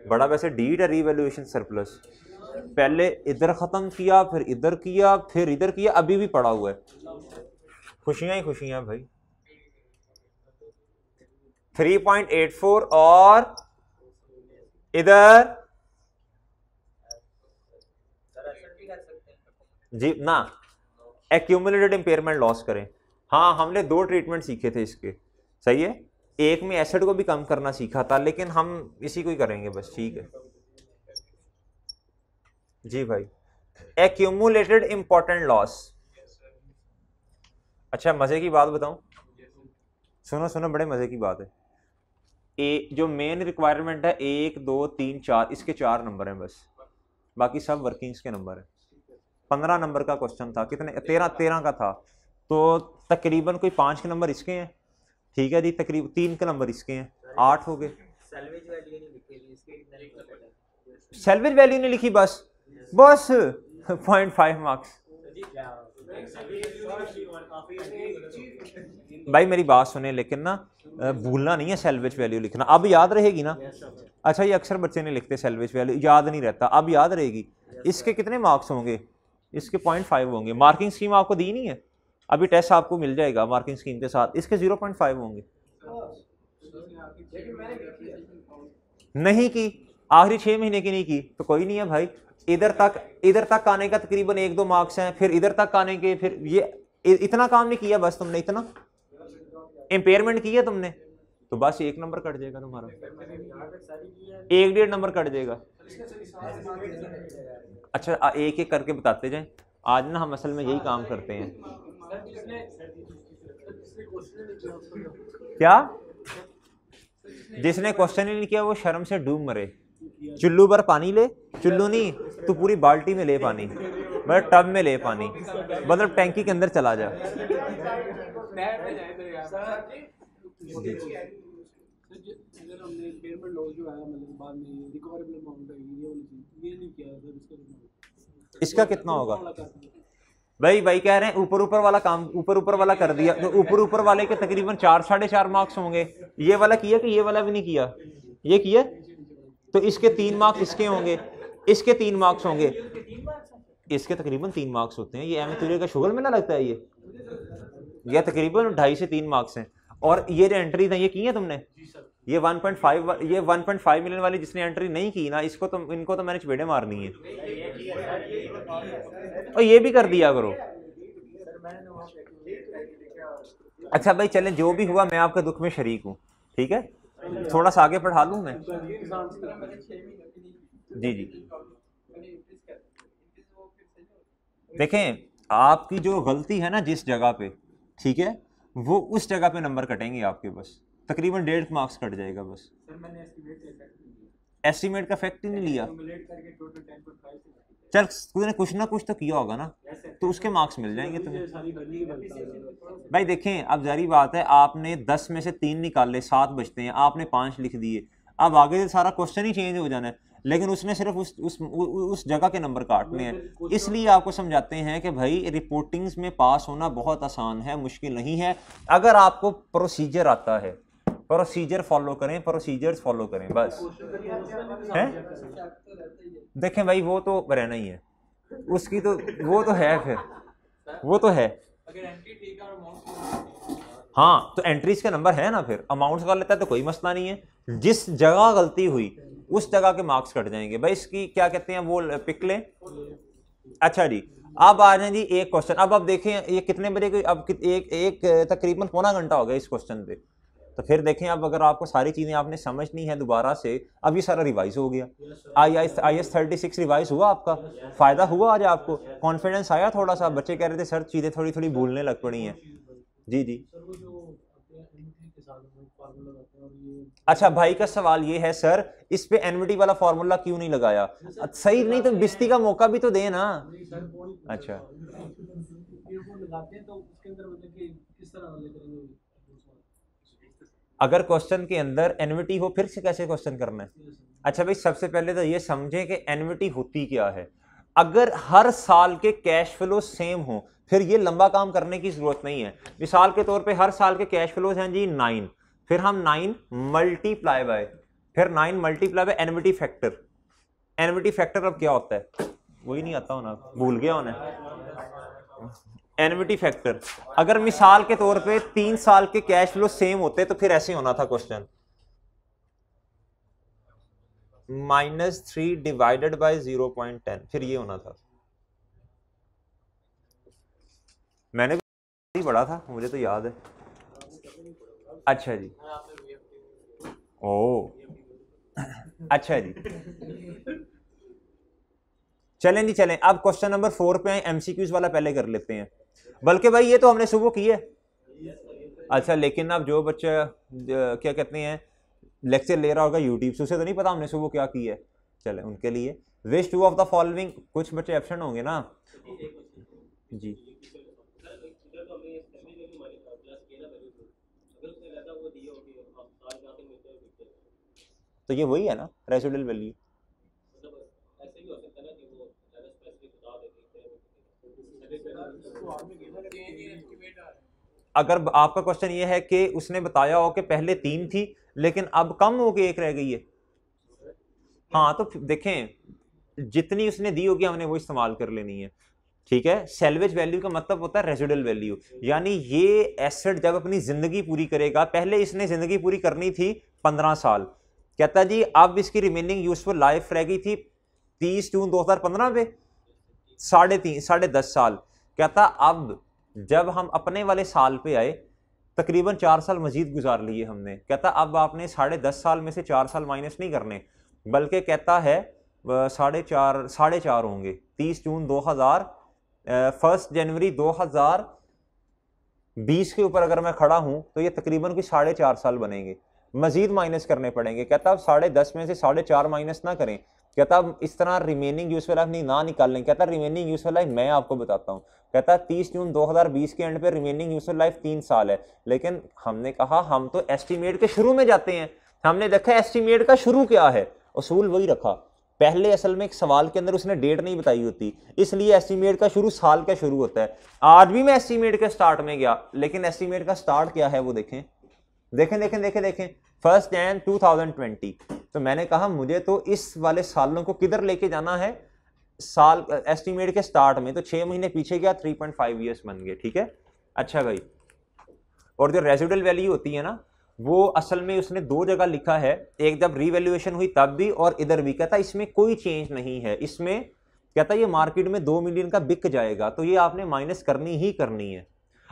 बड़ा वैसे डीट है रीवैल्यूएशन सरप्लस, पहले इधर खत्म किया, फिर इधर किया, फिर इधर किया, अभी भी पड़ा हुआ है, खुशियां ही खुशियां भाई। 3.84 और इधर जी ना एक्यूमुलेटेड इंपेयरमेंट लॉस करें। हाँ हमने 2 ट्रीटमेंट सीखे थे इसके, सही है, एक में एसेट को भी कम करना सीखा था, लेकिन हम इसी को ही करेंगे बस, ठीक है जी भाई। Accumulated important loss. अच्छा मजे की बात बताऊं, सुनो सुनो बड़े मजे की बात है, जो मेन रिक्वायरमेंट है 1 2 3 4, इसके 4 नंबर हैं बस, बाकी सब वर्किंग्स के नंबर है। 15 नंबर का क्वेश्चन था, कितने 13 का था, तो तकरीबन कोई 5 के नंबर इसके हैं, ठीक है जी, तकरीबन 3 के नंबर इसके हैं, 8 हो गए। सैलवेज वैल्यू नहीं लिखी, बस बस 0.5 मार्क्स। भाई मेरी बात सुने, लेकिन ना भूलना नहीं है सैलवेज वैल्यू लिखना, अब याद रहेगी ना। अच्छा ये अक्सर बच्चे नहीं लिखते सैलवेज वैल्यू, याद नहीं रहता, अब याद रहेगी। इसके कितने मार्क्स होंगे, इसके 0.5 होंगे, मार्किंग स्कीम आपको दी नहीं है, अभी टेस्ट आपको मिल जाएगा मार्किंग स्कीम के साथ, इसके 0.5 होंगे। नहीं की, आखिरी 6 महीने की नहीं की तो कोई नहीं है भाई, इधर तक आने का तकरीबन 1-2 मार्क्स हैं, फिर इधर तक आने के, फिर ये इतना काम नहीं किया बस तुमने, इतना इंपेयरमेंट किया तुमने, तो बस 1 नंबर कट जाएगा तुम्हारा, 1-1.5 नंबर कट जाएगा। अच्छा एक एक करके बताते जाएं, आज ना हम असल में यही काम करते हैं। क्या जिसने क्वेश्चन ही नहीं किया वो शर्म से डूब मरे, चुल्लू पर पानी ले, चुल्लू नहीं तो पूरी बाल्टी में ले पानी, मतलब टब में ले पानी, मतलब टैंकी के अंदर चला जा। इसका कितना होगा भाई, भाई कह रहे हैं ऊपर ऊपर वाला काम ऊपर वाला कर दिया, तो ऊपर वाले के तकरीबन 4-4.5 मार्क्स होंगे, ये वाला किया कि ये वाला भी नहीं किया, ये किया, तो इसके 3 मार्क्स इसके होंगे, इसके 3 मार्क्स होंगे, इसके तकरीबन 3 मार्क्स होते हैं, ये एम तुझे का शुगल मेला लगता है, ये तकरीबन 2.5 से 3 मार्क्स हैं। और ये जो एंट्री था ये की है तुमने, ये 1.5 मिलियन वाली जिसने एंट्री नहीं की ना, इनको तो मैंने चपेड़े मारनी है, और ये भी कर दिया करो। अच्छा भाई चलें, जो भी हुआ मैं आपके दुख में शरीक हूँ, ठीक है, थोड़ा सा आगे पढ़ा लूँ मैं, जी जी। देखें आपकी जो गलती है ना जिस जगह पे, ठीक है, वो उस जगह पे नंबर कटेंगे आपके, बस तकरीबन 1.5 मार्क्स कट जाएगा बस। एस्टिमेट का फैक्ट ही नहीं लिया, चल तूने कुछ ना कुछ तो किया होगा ना, तो उसके मार्क्स मिल जाएंगे तुम्हें। भाई देखें अब जारी बात है, आपने 10 में से 3 निकाले, 7 बचते हैं, आपने 5 लिख दिए, अब आगे से सारा क्वेश्चन ही चेंज हो जाना है, लेकिन उसने सिर्फ उस जगह के नंबर काटने हैं। इसलिए आपको समझाते हैं कि भाई रिपोर्टिंग्स में पास होना बहुत आसान है, मुश्किल नहीं है, अगर आपको प्रोसीजर आता है, प्रोसीजर फॉलो करें, प्रोसीजर्स फॉलो करें बस है। देखें भाई वो तो रहना ही है, उसकी तो वो तो है, फिर वो तो है, हाँ तो एंट्रीज का नंबर है ना, फिर अमाउंट्स का लेता है तो कोई मसला नहीं है, जिस जगह गलती हुई उस जगह के मार्क्स कट जाएंगे भाई। इसकी क्या कहते हैं वो पिक लें। अच्छा जी अब आ जाए जी एक क्वेश्चन, अब देखें ये कितने बजे की, अब एक तकरीबन पौना घंटा हो गया इस क्वेश्चन पे, तो फिर देखें अब अगर आपको सारी चीज़ें आपने समझनी है दोबारा से, अब ये सारा रिवाइज हो गया, IAS 36 रिवाइज हुआ, आपका फ़ायदा हुआ, आज आपको कॉन्फिडेंस आया थोड़ा सा, बच्चे कह रहे थे सर चीज़ें थोड़ी थोड़ी भूलने लग पड़ी हैं। जी जी अच्छा भाई का सवाल ये है सर इस पे एनवीटी वाला फॉर्मूला क्यों नहीं लगाया, सही नहीं तो बिस्ती का मौका भी तो दे ना। अच्छा अगर क्वेश्चन के अंदर एनविटी हो फिर से कैसे क्वेश्चन करना है? अच्छा भाई, सबसे पहले तो ये समझें कि एनविटी होती क्या है। अगर हर साल के कैश फ्लो सेम हो फिर ये लंबा काम करने की जरूरत नहीं है। मिसाल के तौर पे हर साल के कैश फ्लोज हैं जी 9, फिर हम 9 मल्टीप्लाई बाय, फिर 9 मल्टीप्लाई बाय एनविटी फैक्टर। एनविटी फैक्टर अब क्या होता है? वही नहीं आता होना, भूल गया होना। एनविटी फैक्टर, अगर मिसाल के तौर पे 3 साल के कैश फ्लो सेम होते तो फिर ऐसे होना था क्वेश्चन, -3 डिवाइडेड बाय 0.10, फिर ये होना था। मैंने भी पढ़ा था, मुझे तो याद है। अच्छा जी, ओ अच्छा जी, चलें जी चलें। अब क्वेश्चन नंबर 4 पे आए, एमसीक्यूज वाला पहले कर लेते हैं। बल्कि भाई ये तो हमने सुबह की है। अच्छा, लेकिन अब जो बच्चा क्या कहते हैं लेक्चर ले रहा होगा यूट्यूब से, उसे तो नहीं पता हमने सुबह क्या की है। चले उनके लिए, विच टू ऑफ द फॉलोइंग, कुछ बच्चे एब्सेंट होंगे ना जी। तो ये वही है ना रेसिडुअल वैल्यू। अगर आपका क्वेश्चन ये है कि उसने बताया हो कि पहले 3 थी लेकिन अब कम हो के 1 रह गई है, हाँ तो देखें जितनी उसने दी होगी हमने वो इस्तेमाल कर लेनी है। ठीक है, सैल्वेज वैल्यू का मतलब होता है रेसिडुअल वैल्यू, यानी ये एसेट जब अपनी जिंदगी पूरी करेगा, पहले इसने जिंदगी पूरी करनी थी 15 साल, कहता जी अब इसकी रिमेनिंग यूजफुल लाइफ रह गई थी 30 जून 2015 पे 10.5 साल। कहता अब जब हम अपने वाले साल पे आए तकरीबन 4 साल मजीद गुजार लिए हमने, कहता अब आपने 10.5 साल में से 4 साल माइनस नहीं करने, बल्कि कहता है 4.5 होंगे 30 जून 2000 1 जनवरी 2020 के ऊपर अगर मैं खड़ा हूं तो ये तकरीबन कोई 4.5 साल बनेंगे, मजीद माइनस करने पड़ेंगे। कहता अब 10.5 में से 4.5 माइनस ना करें, कहता अब इस तरह रिमेनिंग यूजफुल लाइफ नहीं ना निकालें, कहता रिमेनिंग यूजफुल लाइफ मैं आपको बताता हूं। कहता 30 जून 2020 के एंड पे रिमेनिंग यूजफुल लाइफ 3 साल है, लेकिन हमने कहा हम तो एस्टीमेट के शुरू में जाते हैं, हमने देखा एस्टीमेट का शुरू क्या है, उसूल वही रखा। पहले असल में एक सवाल के अंदर उसने डेट नहीं बताई होती, इसलिए एस्टीमेट का शुरू साल का शुरू होता है। आज भी मैं एस्टीमेट के स्टार्ट में गया, लेकिन एस्टीमेट का स्टार्ट क्या है वो देखें देखें देखें देखें देखें 1 जनवरी 2020। तो मैंने कहा मुझे तो इस वाले सालों को किधर लेके जाना है, साल एस्टीमेट के स्टार्ट में, तो 6 महीने पीछे गया 3.5 ईयर्स बन गए। ठीक है, अच्छा भाई, और जो रेसिडुअल वैल्यू होती है ना वो असल में उसने 2 जगह लिखा है, एक जब रीवैल्यूएशन हुई तब भी और इधर भी। कहता इसमें कोई चेंज नहीं है, इसमें कहता ये मार्केट में 2 मिलियन का बिक जाएगा, तो ये आपने माइनस करनी ही करनी है।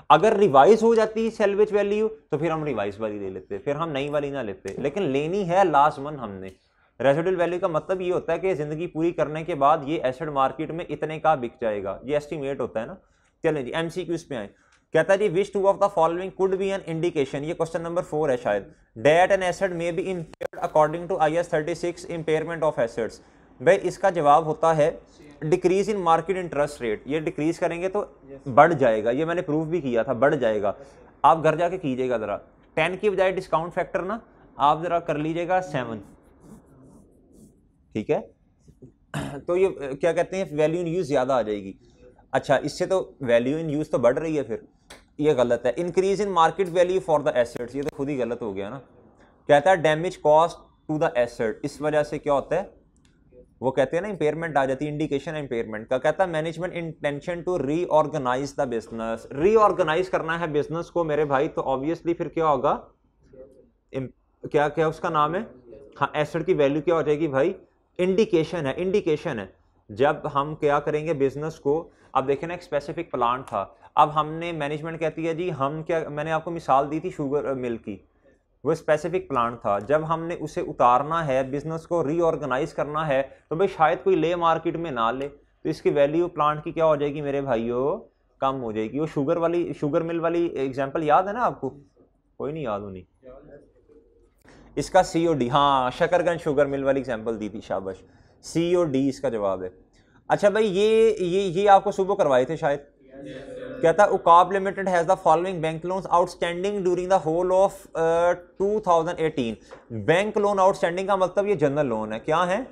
अगर रिवाइज हो जाती है सैल्वेज वैल्यू तो फिर हम रिवाइज वाली ले लेते, फिर हम नई वाली ना लेते, लेकिन लेनी है लास्ट मन हमने। रेसिडुअल वैल्यू का मतलब ये होता है कि जिंदगी पूरी करने के बाद ये एसेट मार्केट में इतने का बिक जाएगा, ये एस्टीमेट होता है ना। चलें जी एमसीक्यूज पे आए। कहता है जी which two of the following could be an indication, ये क्वेश्चन नंबर 4 है शायद, that an asset may be impaired according to IAS 36 impairment of assets. भाई इसका जवाब होता है decrease in market interest rate, ये डिक्रीज करेंगे तो बढ़ जाएगा, ये मैंने प्रूव भी किया था, बढ़ जाएगा। आप घर जाके कीजिएगा जरा, 10 की बजाय डिस्काउंट फैक्टर ना आप जरा कर लीजिएगा 7। ठीक है तो ये क्या कहते हैं वैल्यू इन यूज ज्यादा आ जाएगी। अच्छा इससे तो वैल्यू इन यूज तो बढ़ रही है, फिर ये गलत है। Increase in market value for the assets, ये तो खुद ही गलत हो गया ना। कहता है damage cost to the asset, इस वजह से क्या होता है वो कहते हैं ना इंपेयरमेंट आ जाती है, इंडिकेशन इंपेयरमेंट का। कहता है management intention to reorganize the business, reorganize करना है बिजनेस को मेरे भाई, तो ऑब्वियसली फिर क्या होगा, क्या क्या उसका नाम है, हाँ एसेट की वैल्यू क्या हो जाएगी भाई, इंडिकेशन है, इंडिकेशन है। जब हम क्या करेंगे बिजनेस को, अब देखें ना एक स्पेसिफिक प्लांट था, अब हमने मैनेजमेंट कहती है जी हम क्या, मैंने आपको मिसाल दी थी शुगर मिल की, वो स्पेसिफिक प्लांट था, जब हमने उसे उतारना है बिजनेस को रीऑर्गेनाइज करना है तो भाई शायद कोई ले मार्केट में ना ले, तो इसकी वैल्यू प्लांट की क्या हो जाएगी मेरे भाइयों, कम हो जाएगी। वो शुगर मिल वाली एग्जांपल याद है ना आपको, कोई नहीं याद होनी, इसका COD, हाँ शकरगंज शुगर मिल वाली एग्जांपल दी थी, शाबाश, COD इसका जवाब है। अच्छा भाई ये आपको सुबह करवाए थे शायद, कहता है Uqab limited has the following bank loans outstanding during the whole of 2018। Bank loan outstanding का मतलब ये जनरल लोन है, क्या है,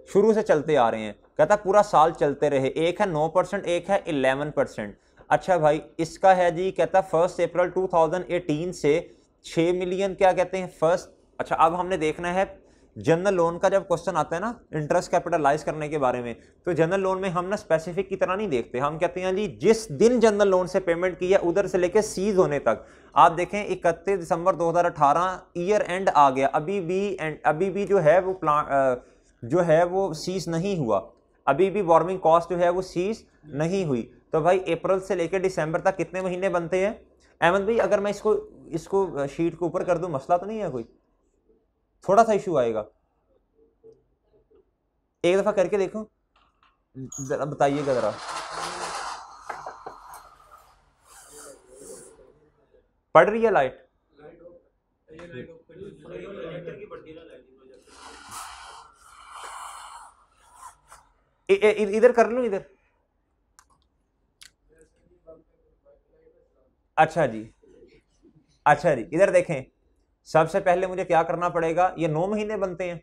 शुरू से चलते आ रहे हैं। कहता पूरा साल चलते रहे, एक है 9%, एक है 11%। अच्छा भाई इसका है जी, कहता 1 अप्रैल 2018 से 6 मिलियन क्या कहते हैं फर्स्ट। अच्छा अब हमने देखना है जनरल लोन का, जब क्वेश्चन आता है ना इंटरेस्ट कैपिटलाइज करने के बारे में, तो जनरल लोन में हम ना स्पेसिफिक की तरह नहीं देखते, हम कहते हैं जी जिस दिन जनरल लोन से पेमेंट की है उधर से लेके सीज होने तक। आप देखें 31 दिसंबर 2018 ईयर एंड आ गया, अभी भी जो है वो प्लान जो है वो सीज नहीं हुआ, अभी भी बोरोइंग कॉस्ट जो है वो सीज नहीं हुई। तो भाई अप्रैल से लेकर दिसंबर तक कितने महीने बनते हैं अहमद भाई? अगर मैं इसको शीट के ऊपर कर दूं मसला तो नहीं है कोई? थोड़ा सा इशू आएगा, एक दफा करके देखो जरा, बताइएगा जरा। पड़ रही है लाइट? इधर कर लूं इधर। अच्छा जी, अच्छा जी इधर देखें, सबसे पहले मुझे क्या करना पड़ेगा, ये 9 महीने बनते हैं,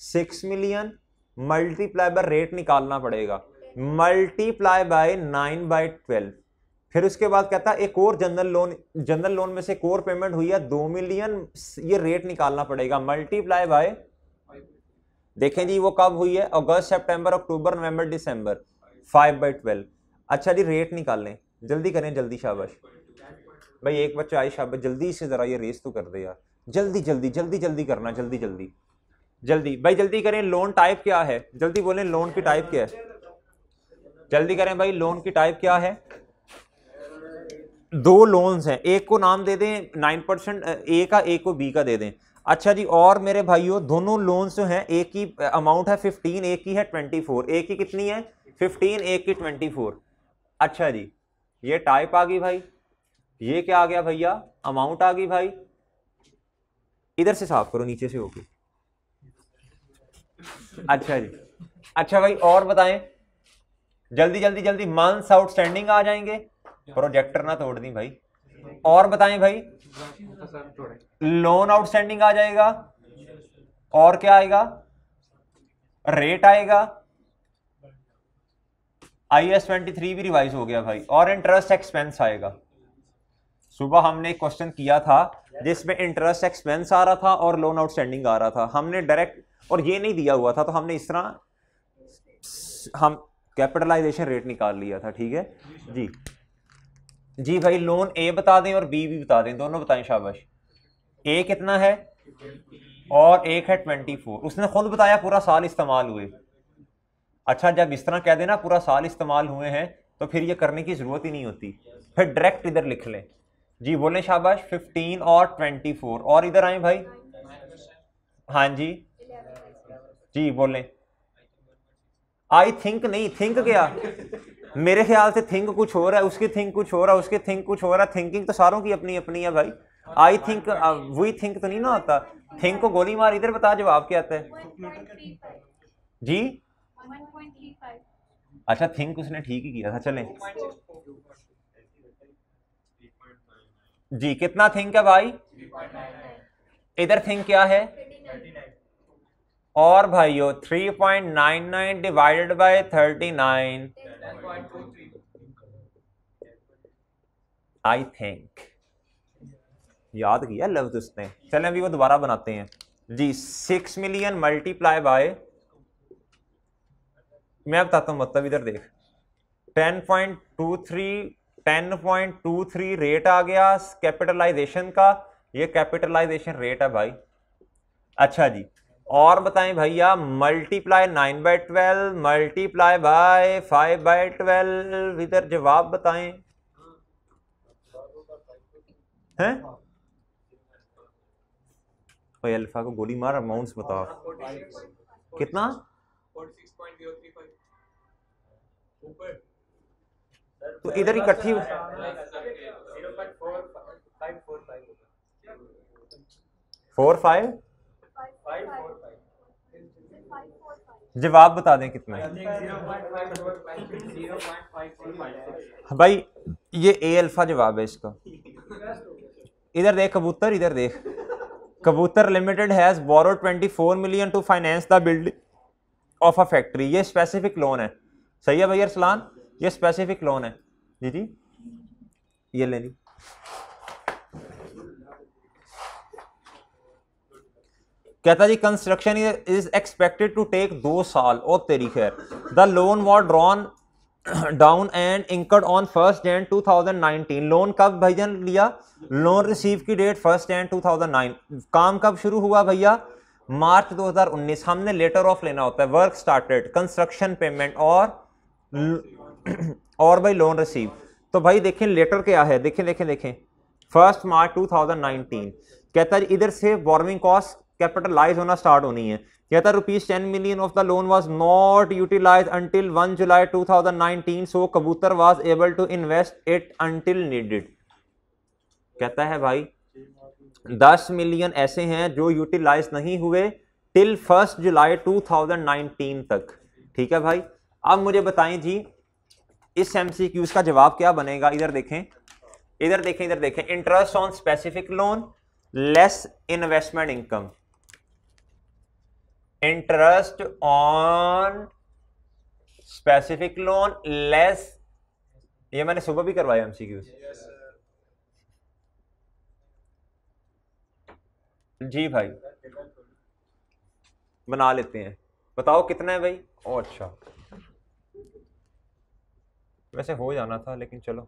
6 मिलियन मल्टीप्लाई बाय रेट निकालना पड़ेगा, मल्टीप्लाई बाय 9/12। फिर उसके बाद कहता है एक और जनरल लोन में से एक और पेमेंट हुई है 2 मिलियन, ये रेट निकालना पड़ेगा, मल्टीप्लाई बाय, देखें जी वो कब हुई है, अगस्त सितंबर अक्टूबर नवंबर दिसंबर, 5/12। अच्छा जी रेट निकाल लें, जल्दी करें, जल्दी शाबाश भाई, एक बच्चा आई शाबाश, जल्दी से जरा ये रेस तो कर दे यार, जल्दी जल्दी जल्दी जल्दी करना, जल्दी जल्दी जल्दी भाई जल्दी करें। लोन टाइप क्या है, जल्दी बोलें, लोन की टाइप क्या है, जल्दी करें भाई, लोन की टाइप क्या है? 2 लोन्स हैं, एक को नाम दे दें 9% ए का, एक को बी का दे दें। अच्छा जी और मेरे भाइयों दोनों लोन्स जो हैं, एक की अमाउंट है 15, एक की है 24, एक की कितनी है 15, एक की 24। अच्छा जी ये टाइप आ गई भाई, ये क्या आ गया भैया, अमाउंट आ गई भाई, इधर से साफ करो नीचे से होके। अच्छा जी, अच्छा भाई और बताएं, जल्दी जल्दी जल्दी, मंथ्स आउटस्टैंडिंग आ जाएंगे, प्रोजेक्टर ना तोड़ दी भाई, और बताएं भाई, लोन आउटस्टैंडिंग आ जाएगा, और क्या आएगा, रेट आएगा, IAS 23 भी रिवाइज हो गया भाई, और इंटरेस्ट एक्सपेंस आएगा। सुबह हमने एक क्वेश्चन किया था जिसमें इंटरेस्ट एक्सपेंस आ रहा था और लोन आउटस्टैंडिंग आ रहा था, हमने डायरेक्ट, और ये नहीं दिया हुआ था तो हमने इस तरह हम कैपिटलाइजेशन रेट निकाल लिया था, ठीक है जी। जी भाई लोन ए बता दें और बी भी बता दें, दोनों बताएं शाबाश। ए कितना है और एक है 24, उसने खुद बताया पूरा साल इस्तेमाल हुए। अच्छा जब इस तरह कह देना पूरा साल इस्तेमाल हुए हैं तो फिर ये करने की जरूरत ही नहीं होती, फिर डायरेक्ट इधर लिख लें। जी बोले शाबाश, 15 और 24, और इधर आए भाई, हाँ जी जी बोलें। आई थिंक नहीं, थिंक क्या, मेरे ख्याल से थिंक कुछ हो रहा है, उसकी थिंक कुछ हो रहा है, उसके थिंक कुछ हो रहा है, थिंकिंग तो सारों की अपनी अपनी है भाई। आई थिंक वही थिंक तो नहीं ना होता, थिंक को गोली मार, इधर बता जवाब क्या आता है जी। अच्छा थिंक उसने ठीक ही किया था, चलें जी, कितना थिंक है भाई, इधर थिंक क्या है, और भाइयों 3.99 डिवाइडेड बाय 39, आई थिंक याद किया लफ्ज उसने। चलें अभी वो दोबारा बनाते हैं जी, 6 मिलियन मल्टीप्लाई बाय, मैं बताता हूं मतलब, इधर देख 10.23 रेट आ गया कैपिटलाइजेशन का, ये कैपिटलाइजेशन रेट है भाई। अच्छा जी और बताएं भैया, मल्टीप्लाई 9/12 मल्टीप्लाई बाय 5/12, इधर जवाब बताएं हैं। भाई अल्फा को गोली मार, अमाउंट्स बताओ कितना, तो इधर इकट्ठी 4 5, जवाब बता दें कितना है भाई, ये ए अल्फा जवाब है इसका। इधर देख कबूतर, इधर देख Kabutar limited has borrowed 24 million to finance the building of a factory. ये स्पेसिफिक लोन है, सही है भैया अरसलान, ये स्पेसिफिक लोन है जी जी। ये ले ली, कहता जी construction is expected to take 2 साल और तेरी खैर। The loan was drawn down and incurred on 1 Jan 2019। Loan कब भाईजान लिया? लोन रिसीव की डेट 1 Jan 2009। काम कब शुरू हुआ भैया? मार्च 2019। हमने लेटर ऑफ लेना होता है। वर्क स्टार्टेड, कंस्ट्रक्शन पेमेंट और भाई लोन रिसीव। तो भाई देखें लेटर क्या है, देखें देखें देखें 1 March 2019। कहता है इधर से बोरोइंग कॉस्ट कैपिटलाइज होना स्टार्ट होनी है। कहता ₹10 million of the loan was not utilize until 1 July 2019, so Kabutar was able to invest it until needed. कहता है भाई 10 मिलियन ऐसे हैं जो यूटिलाइज नहीं हुए टिल 1 July 2019 तक। ठीक है भाई, अब मुझे बताएं जी इस MCQs का जवाब क्या बनेगा। इधर देखें, इधर देखें, इधर देखें। Interest on specific loan less investment income. Interest on specific loan less, ये मैंने सुबह भी करवाया MCQs। जी भाई बना लेते हैं, बताओ कितना है भाई। ओ अच्छा, वैसे हो जाना था लेकिन चलो,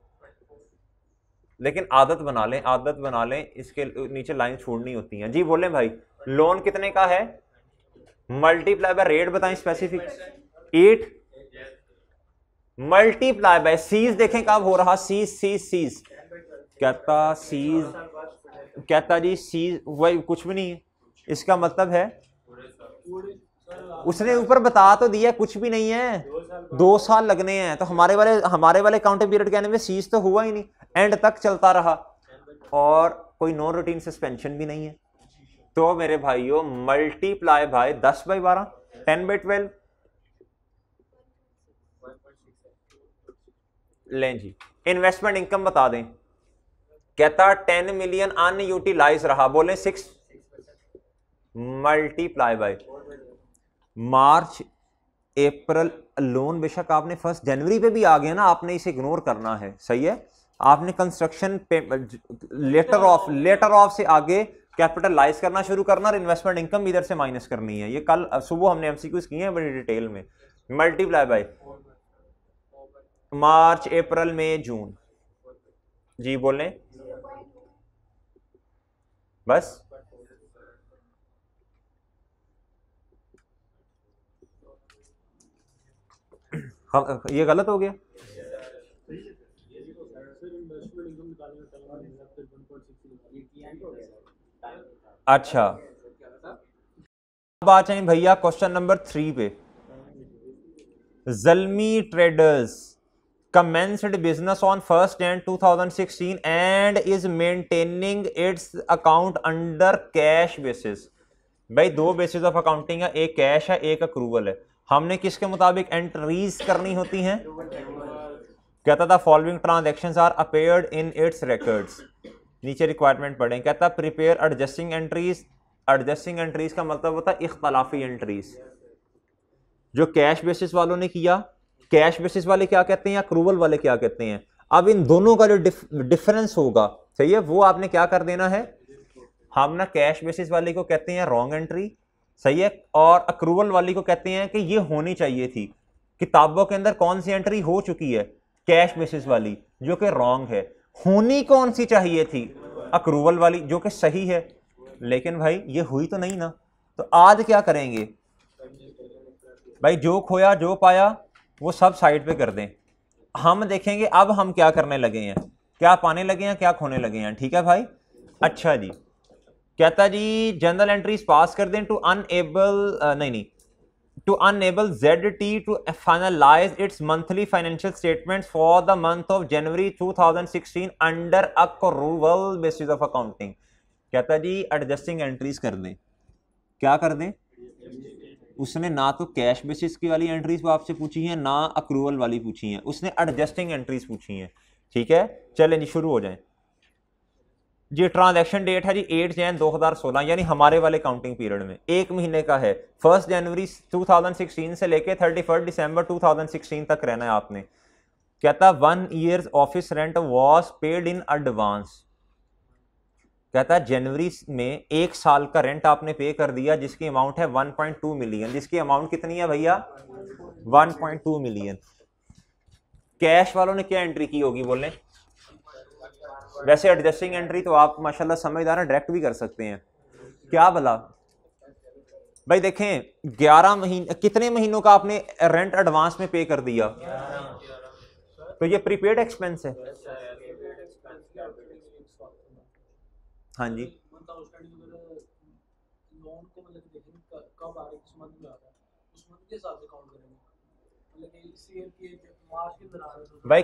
लेकिन आदत बना लें, आदत बना लें, इसके नीचे लाइन छोड़नी होती हैं। जी बोलें भाई, लोन कितने का है? मल्टीप्लाई बाय रेट बताएं स्पेसिफिक 8 मल्टीप्लाई बाय सीज। देखें कब हो रहा, सीज सीज सीज। कहता सीज, कहता जी सीज वही कुछ भी नहीं है। इसका मतलब है उसने ऊपर बता तो दिया कुछ भी नहीं है, 2 साल लगने हैं। तो हमारे वाले काउंटिंग पीरियड कहने में सीज तो हुआ ही नहीं, एंड तक चलता रहा और कोई नॉन रूटीन सस्पेंशन भी नहीं है। तो मेरे भाइयों मल्टीप्लाई भाई 10/12 10/12 लें जी। इन्वेस्टमेंट इनकम बता दें। कहता 10 मिलियन अनयूटिलाइज रहा, बोले 6 multiply by March April. Loan बेशक आपने 1 जनवरी पे भी आ गया ना, आपने इसे इग्नोर करना है, सही है। आपने कंस्ट्रक्शन लेटर ऑफ से आगे कैपिटलाइज करना शुरू करना और इन्वेस्टमेंट इनकम इधर से माइनस करनी है। ये कल सुबह हमने MCQs किए हैं बड़ी डिटेल में। मल्टीप्लाई बाय मार्च अप्रैल मई जून। जी बोलें बस। ये गलत हो गया। अच्छा अब आ जाए भैया क्वेश्चन नंबर 3 पे। Zalmi traders commenced business on 1 Jan 2016 and is maintaining its account under cash basis। भाई 2 बेसिस ऑफ अकाउंटिंग है, एक कैश है एक अक्रूवल है। हमने किसके मुताबिक एंट्रीज करनी होती हैं? कहता था following transactions are appeared in its records. नीचे रिक्वायरमेंट पढ़ें। कहता prepare adjusting entries. Adjusting entries का मतलब होता है इख्तलाफी एंट्रीज, जो कैश बेसिस वालों ने किया। कैश बेसिस वाले क्या कहते हैं, अक्रूवल वाले क्या कहते हैं। अब इन दोनों का जो डिफरेंस होगा, सही है, वो आपने क्या कर देना है। हम ना कैश बेसिस वाले को कहते हैं रॉन्ग एंट्री, सही है, और अक्रूवल वाली को कहते हैं कि ये होनी चाहिए थी। किताबों के अंदर कौन सी एंट्री हो चुकी है? कैश बेसिस वाली, जो कि रॉन्ग है। होनी कौन सी चाहिए थी? अक्रूवल वाली, जो कि सही है। लेकिन भाई ये हुई तो नहीं ना, तो आज क्या करेंगे भाई? जो खोया जो पाया वो सब साइड पे कर दें। हम देखेंगे अब हम क्या करने लगे हैं, क्या पाने लगे हैं, क्या खोने लगे हैं। ठीक है भाई। अच्छा जी, कहता जी जनरल एंट्रीज पास कर दें टू अनएबल नहीं to unable ZT to finalize its monthly financial statements for the month of January 2016 under accrual basis of accounting. कहता जी एडजस्टिंग एंट्रीज कर दें। क्या कर दें? उसने ना तो कैश बेसिस की वाली एंट्रीज आपसे पूछी हैं ना अक्रूवल वाली पूछी हैं, उसने एडजस्टिंग एंट्रीज पूछी हैं। ठीक है, चलें जी शुरू हो जाएं जी। ट्रांजैक्शन डेट है जी 8 जैन 2016, यानी हमारे वाले काउंटिंग पीरियड में एक महीने का है। 1 जनवरी 2016 से लेके 31 दिसंबर 2016 तक रहना है आपने। कहता 1 years office rent was paid in advance. कहता है जनवरी में 1 साल का रेंट आपने पे कर दिया जिसकी अमाउंट है 1.2 मिलियन। जिसकी अमाउंट कितनी है भैया? 1.2 मिलियन। कैश वालों ने क्या एंट्री की होगी बोलें? वैसे एडजस्टिंग एंट्री तो आप माशाल्लाह समझदार हैं, डायरेक्ट भी कर सकते हैं। क्या भला भाई देखें 11 महीने, कितने महीनों का आपने रेंट एडवांस में पे कर दिया? तो ये प्रीपेड एक्सपेंस है। हाँ जी, भाई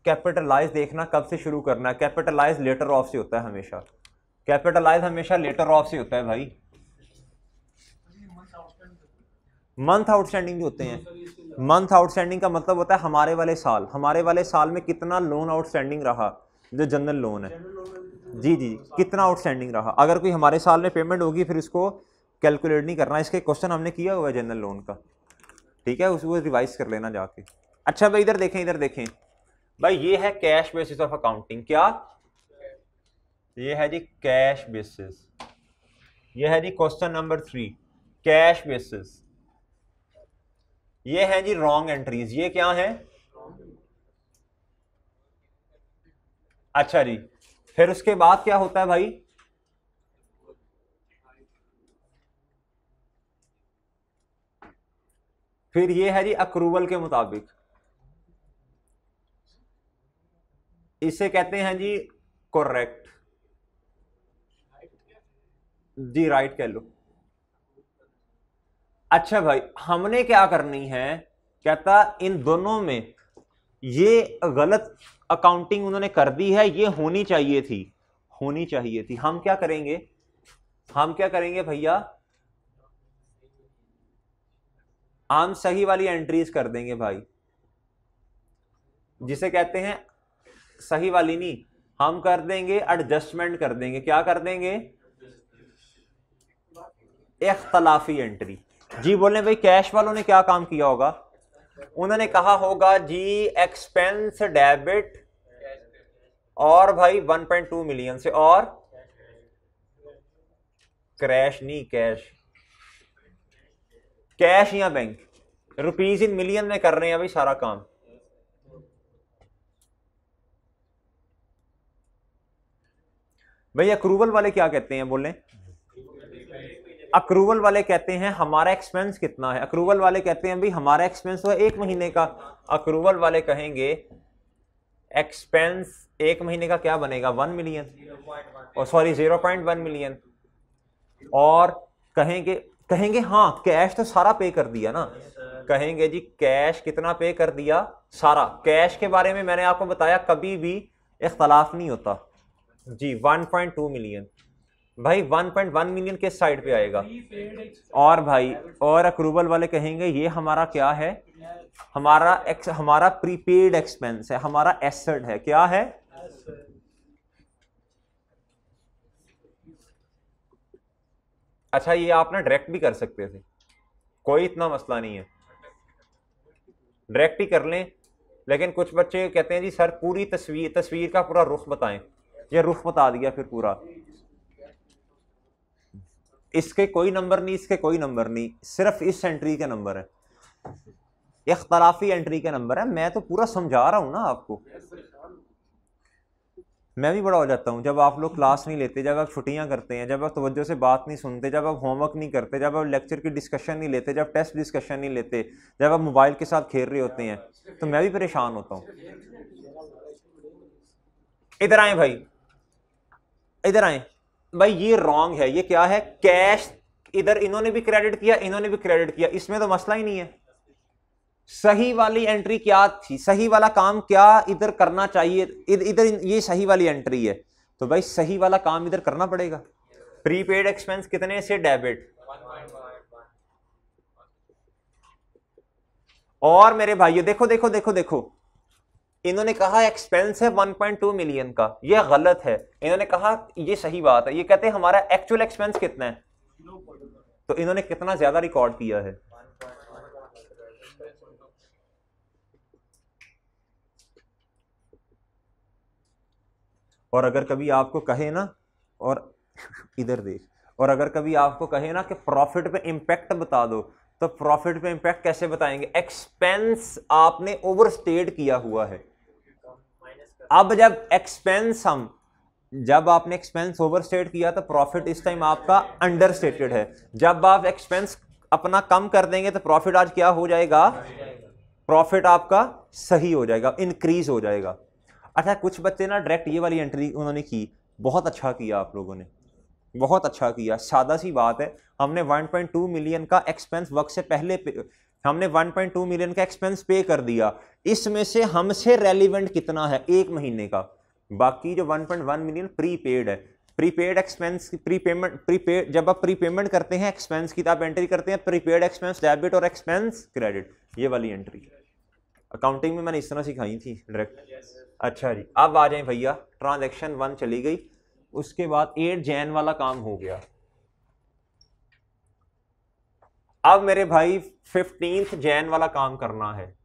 कैपिटलाइज देखना कब से शुरू करना है। कैपिटलाइज लेटर ऑफ से होता है हमेशा। कैपिटलाइज हमेशा लेटर ऑफ से होता है भाई। मंथ आउटस्टैंडिंग भी होते हैं। मंथ आउटस्टैंडिंग का मतलब होता है हमारे वाले साल में कितना लोन आउटस्टैंडिंग रहा, जो जनरल लोन है। जी जी, कितना आउटस्टैंडिंग रहा। अगर कोई हमारे साल में पेमेंट होगी फिर इसको कैलकुलेट नहीं करना। इसके क्वेश्चन हमने किया हुआ है जनरल लोन का, ठीक है, उसको रिवाइज कर लेना जाके। अच्छा भाई इधर देखें भाई, ये है कैश बेसिस ऑफ अकाउंटिंग। क्या ये है जी? Cash basis. ये है जी क्वेश्चन नंबर 3, कैश बेसिस। ये है जी रॉन्ग एंट्रीज। ये क्या है? अच्छा जी, फिर उसके बाद क्या होता है भाई? फिर ये है जी अक्रूवल के मुताबिक। इसे कहते हैं जी करेक्ट। जी राइट कह लो। अच्छा भाई हमने क्या करनी है? कहता इन दोनों में ये गलत अकाउंटिंग उन्होंने कर दी है, ये होनी चाहिए थी। हम क्या करेंगे भैया? हम सही वाली एंट्रीज कर देंगे भाई, जिसे कहते हैं सही वाली नहीं, हम कर देंगे एडजस्टमेंट कर देंगे। क्या कर देंगे? इख्तलाफी एंट्री। जी बोले भाई कैश वालों ने क्या काम किया होगा? उन्होंने कहा होगा जी एक्सपेंस डेबिट और भाई 1.2 मिलियन से, और क्रैश नहीं, कैश या बैंक, रुपीज इन मिलियन में कर रहे हैं भाई सारा काम। भाई अक्रूवल वाले क्या कहते हैं बोले? अक्रूवल वाले कहते हैं हमारा एक्सपेंस कितना है। अक्रूवल वाले कहते हैं भाई हमारा एक्सपेंस तो है 1 महीने का। अक्रूवल वाले कहेंगे एक्सपेंस 1 महीने का क्या बनेगा? 1 मिलियन, और सॉरी 0.1 मिलियन। और कहेंगे हाँ कैश तो सारा पे कर दिया ना। कहेंगे जी कैश कितना पे कर दिया? सारा। कैश के बारे में मैंने आपको बताया कभी भी इख्तलाफ नहीं होता जी। 1.2 मिलियन भाई, 1.1 मिलियन किस साइड पे आएगा? और भाई और अक्रूवल वाले कहेंगे ये हमारा क्या है? हमारा प्रीपेड एक्सपेंस है, हमारा एसेट है। क्या है? अच्छा ये आप ना डायरेक्ट भी कर सकते थे, कोई इतना मसला नहीं है, डायरेक्ट ही कर लें। लेकिन कुछ बच्चे कहते हैं जी सर पूरी तस्वीर का पूरा रुख बताएं। ये रुख बता दिया फिर पूरा। इसके कोई नंबर नहीं, इसके कोई नंबर नहीं, सिर्फ इस एंट्री के नंबर है, इख्तलाफी एंट्री के नंबर है। मैं तो पूरा समझा रहा हूं ना आपको। मैं भी बड़ा हो जाता हूँ जब आप लोग क्लास नहीं लेते, जब आप छुट्टियां करते हैं, जब आप तवज्जो से बात नहीं सुनते, जब आप होमवर्क नहीं करते, जब आप लेक्चर की डिस्कशन नहीं लेते, जब टेस्ट डिस्कशन नहीं लेते, जब आप मोबाइल के साथ खेल रहे होते हैं, तो मैं भी परेशान होता हूँ। इधर आए भाई, इधर आए भाई। ये रॉन्ग है। ये क्या है? कैश। इधर इन्होंने भी क्रेडिट किया, इन्होंने भी क्रेडिट किया, इसमें तो मसला ही नहीं है। सही वाली एंट्री क्या थी? सही वाला काम क्या इधर करना चाहिए? इधर ये सही वाली एंट्री है, तो भाई सही वाला काम इधर करना पड़ेगा। प्रीपेड एक्सपेंस कितने से? डेबिट। और मेरे भाइयों देखो देखो देखो देखो, इन्होंने कहा एक्सपेंस है 1.2 मिलियन का, ये गलत है। इन्होंने कहा ये सही बात है, ये कहते हैं हमारा एक्चुअल एक्सपेंस कितना है, तो इन्होंने कितना ज्यादा रिकॉर्ड किया है। और अगर कभी आपको कहे ना, और इधर देख, और अगर कभी आपको कहे ना कि प्रॉफिट पे इंपैक्ट बता दो, तो प्रॉफिट पे इंपैक्ट कैसे बताएंगे, एक्सपेंस आपने ओवरस्टेट किया हुआ है। अब जब आपने एक्सपेंस ओवरस्टेट किया तो प्रॉफिट इस टाइम आपका अंडरस्टेटेड है। जब आप एक्सपेंस अपना कम कर देंगे तो प्रॉफिट आज क्या हो जाएगा, प्रॉफिट आपका सही हो जाएगा, इंक्रीज हो जाएगा। अच्छा, कुछ बच्चे ना डायरेक्ट ये वाली एंट्री उन्होंने की, बहुत अच्छा किया आप लोगों ने, बहुत अच्छा किया। सादा सी बात है, हमने 1.2 मिलियन का एक्सपेंस वक्त से पहले हमने 1.2 मिलियन का एक्सपेंस पे कर दिया, इसमें से हमसे रेलिवेंट कितना है एक महीने का, बाकी जो 1.1 मिलियन प्रीपेड है। प्रीपेड एक्सपेंस, प्रीपेड जब आप प्रीपेमेंट करते हैं एक्सपेंस की, तो आप एंट्री करते हैं प्रीपेड एक्सपेंस डेबिट और एक्सपेंस क्रेडिट, ये वाली एंट्री अकाउंटिंग में मैंने इस तरह सिखाई थी डायरेक्ट। अच्छा जी, अब आ जाए भैया, ट्रांजैक्शन 1 चली गई, उसके बाद 8 जैन वाला काम हो गया। अब मेरे भाई 15 जैन वाला काम करना है।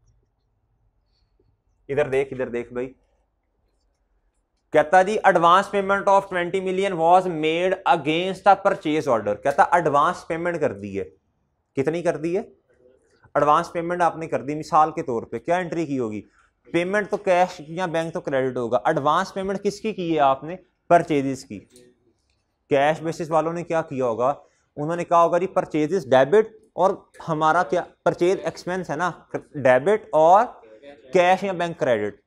इधर देख भाई, कहता जी advance payment of 20 million was made against a purchase order. कहता एडवांस पेमेंट कर दी है, कितनी कर दी है, एडवांस पेमेंट आपने कर दी। मिसाल के तौर पे क्या एंट्री की होगी, पेमेंट तो कैश या बैंक तो क्रेडिट होगा, एडवांस पेमेंट किसकी की है आपने, परचेजेस की। कैश बेसिस वालों ने क्या किया होगा, उन्होंने कहा होगा जी परचेजेस डेबिट, और हमारा क्या परचेज एक्सपेंस है ना डेबिट, और कैश या बैंक क्रेडिट।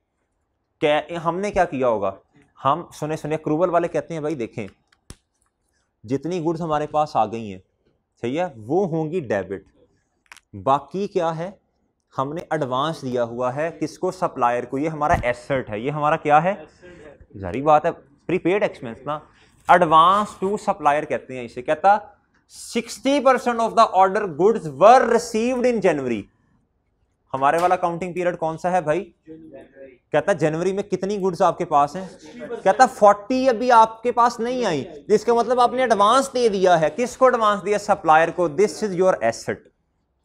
हमने क्या किया होगा, हम सुने अक्रूवल वाले कहते हैं भाई देखें, जितनी गुड्स हमारे पास आ गई हैं, सही है, वो होंगी डेबिट, बाकी क्या है हमने एडवांस दिया हुआ है किसको, सप्लायर को, ये हमारा एसेट है, ये हमारा क्या है, जारी बात है प्रीपेड एक्सपेंस ना, एडवांस टू सप्लायर कहते हैं इसे। कहता 60% of the order goods were received in January. हमारे वाला काउंटिंग पीरियड कौन सा है भाई, कहता जनवरी में कितनी गुड्स आपके पास हैं, कहता 40 अभी आपके पास नहीं आई, जिसका मतलब आपने एडवांस दे दिया है, किसको एडवांस दिया, सप्लायर को। दिस इज योर एसेट,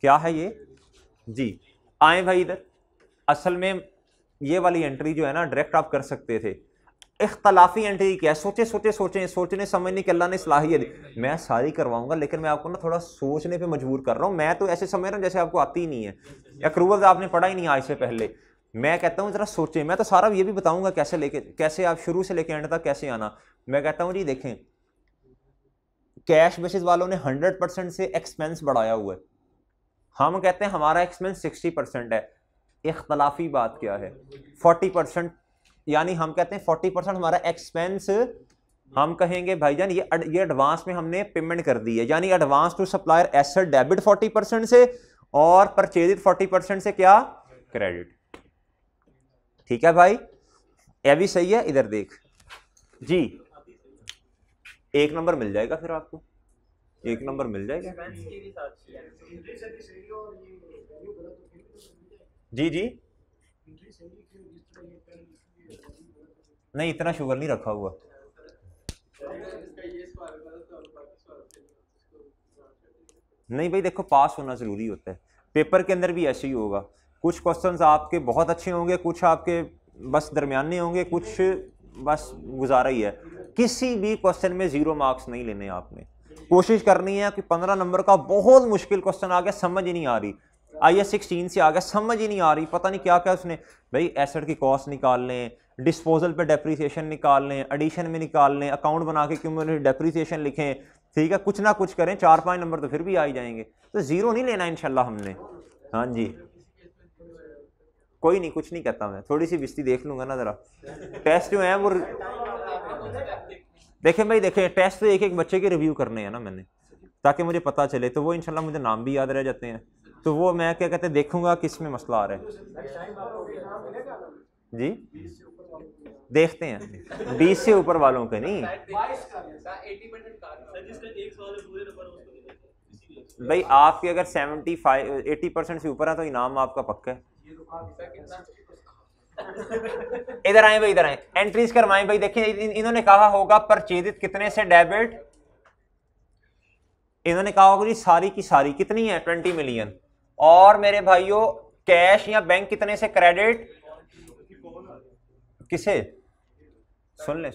क्या है ये जी। आए भाई इधर, असल में ये वाली एंट्री जो है ना डायरेक्ट आप कर सकते थे, इख्तलाफी एंट्री क्या है, सोचने समझने की अल्लाह ने सलाहियत दी। मैं सारी करवाऊंगा, लेकिन मैं आपको ना थोड़ा सोचने पे मजबूर कर रहा हूं। मैं तो ऐसे समझ रहा हूं जैसे आपको आती ही नहीं है, अक्रूवल आपने पढ़ा ही नहीं आज से पहले। मैं कहता हूं जरा सोचें, मैं तो सारा ये भी बताऊंगा कैसे आप शुरू से लेके एंड तक कैसे आना। मैं कहता हूं जी देखें, कैश बेसिस वालों ने 100% से एक्सपेंस बढ़ाया हुआ है, हम कहते हैं हमारा एक्सपेंस 60% है। इख्तलाफी बात क्या है, 40%, यानी हम कहते हैं 40% हमारा एक्सपेंस, हम कहेंगे भाईजान ये एडवांस में हमने पेमेंट कर दी है, यानी advance to supplier asset debit 40% से, और परचेज 40% से क्या, क्रेडिट। ठीक है भाई, ये भी सही है। इधर देख जी, 1 नंबर मिल जाएगा, फिर आपको 1 नंबर मिल जाएगा जी जी। नहीं, इतना शुगर नहीं रखा हुआ। नहीं भाई देखो, पास होना जरूरी होता है, पेपर के अंदर भी ऐसे ही होगा। कुछ क्वेश्चंस आपके बहुत अच्छे होंगे, कुछ आपके बस दरमियाने होंगे, कुछ बस गुजारा ही है। किसी भी क्वेश्चन में 0 मार्क्स नहीं लेने आपने, कोशिश करनी है कि 15 नंबर का बहुत मुश्किल क्वेश्चन आ गया, समझ ही नहीं आ रही, IAS 16 से आ गया, समझ ही नहीं आ रही, पता नहीं क्या क्या उसने, भाई एसेट की कॉस्ट निकाल लें, डिस्पोजल पे डेप्रीसिएशन निकाल लें, एडिशन में निकाल लें, अकाउंट बना के क्यूमुलेटिव डेप्रीसिएशन लिखें, ठीक है, कुछ ना कुछ करें, 4-5 नंबर तो फिर भी आ ही जाएंगे। तो 0 नहीं लेना इंशाल्लाह हमने। हाँ जी, कोई नहीं, कुछ नहीं कहता मैं, थोड़ी सी बिस्ती देख लूंगा ना जरा। टेस्ट जो है वो देखें भाई, देखें टेस्ट तो एक एक बच्चे के रिव्यू करने हैं ना मैंने, ताकि मुझे पता चले, तो वो इंशाल्लाह मुझे नाम भी याद रह जाते हैं, तो वो मैं क्या कहते हैं देखूंगा किस में मसला आ रहा है जी। देखते हैं 20 से ऊपर वालों के नहीं, भाई आपके अगर 75-80% से ऊपर है तो इनाम आपका पक्का है। इधर आए भाई, इधर आए, एंट्रीज करवाएं भाई। देखिए इन्होंने कहा होगा परचेज कितने से डेबिट, इन्होंने कहा होगा जी सारी की सारी कितनी है 20 मिलियन। और मेरे भाइयों कैश या बैंक कितने से क्रेडिट, किसे, सुन ले